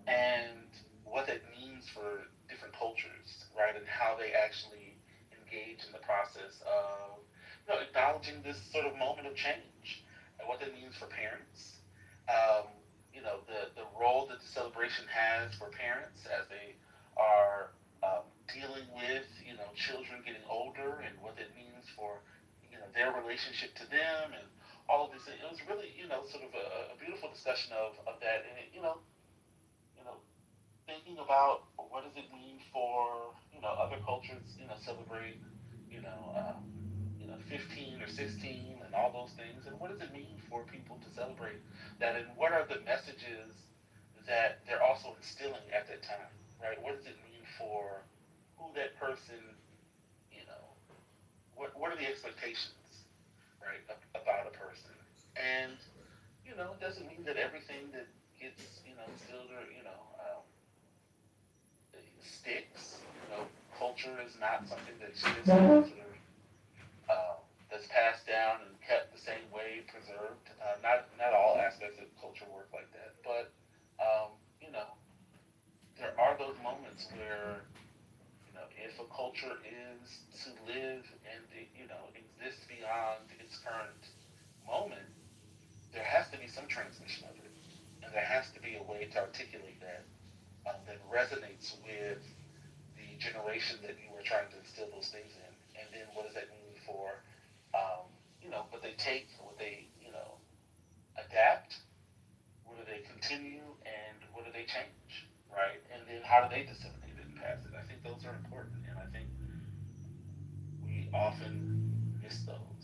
and what that means for different cultures, right, and how they actually engage in the process of acknowledging this sort of moment of change, and what that means for parents. Um, the role that the celebration has for parents as they are dealing with children getting older, and what that means for their relationship to them, and all of this. It was really sort of a beautiful discussion of that, and you know thinking about what does it mean for other cultures celebrate 15 or 16 and all those things, and what does it mean for people to celebrate that, and what are the messages that they're also instilling at that time, right? What does it mean for who that person, you know what are the expectations, right, about a person, and it doesn't mean that everything that gets instilled or sticks. Culture is not something that just sort of passed down and kept the same way, preserved. Not all aspects of culture work like that, but you know, there are those moments where, you know, if a culture is to live and, you know, exist beyond its current moment, there has to be some transmission of it, and there has to be a way to articulate that that resonates with the generation that you were trying to instill those things in. And then what does that mean for, you know, what they take, what they, you know, adapt, what do they continue, and what do they change, right? And then how do they disseminate it and pass it? I think those are important, and I think we often miss those.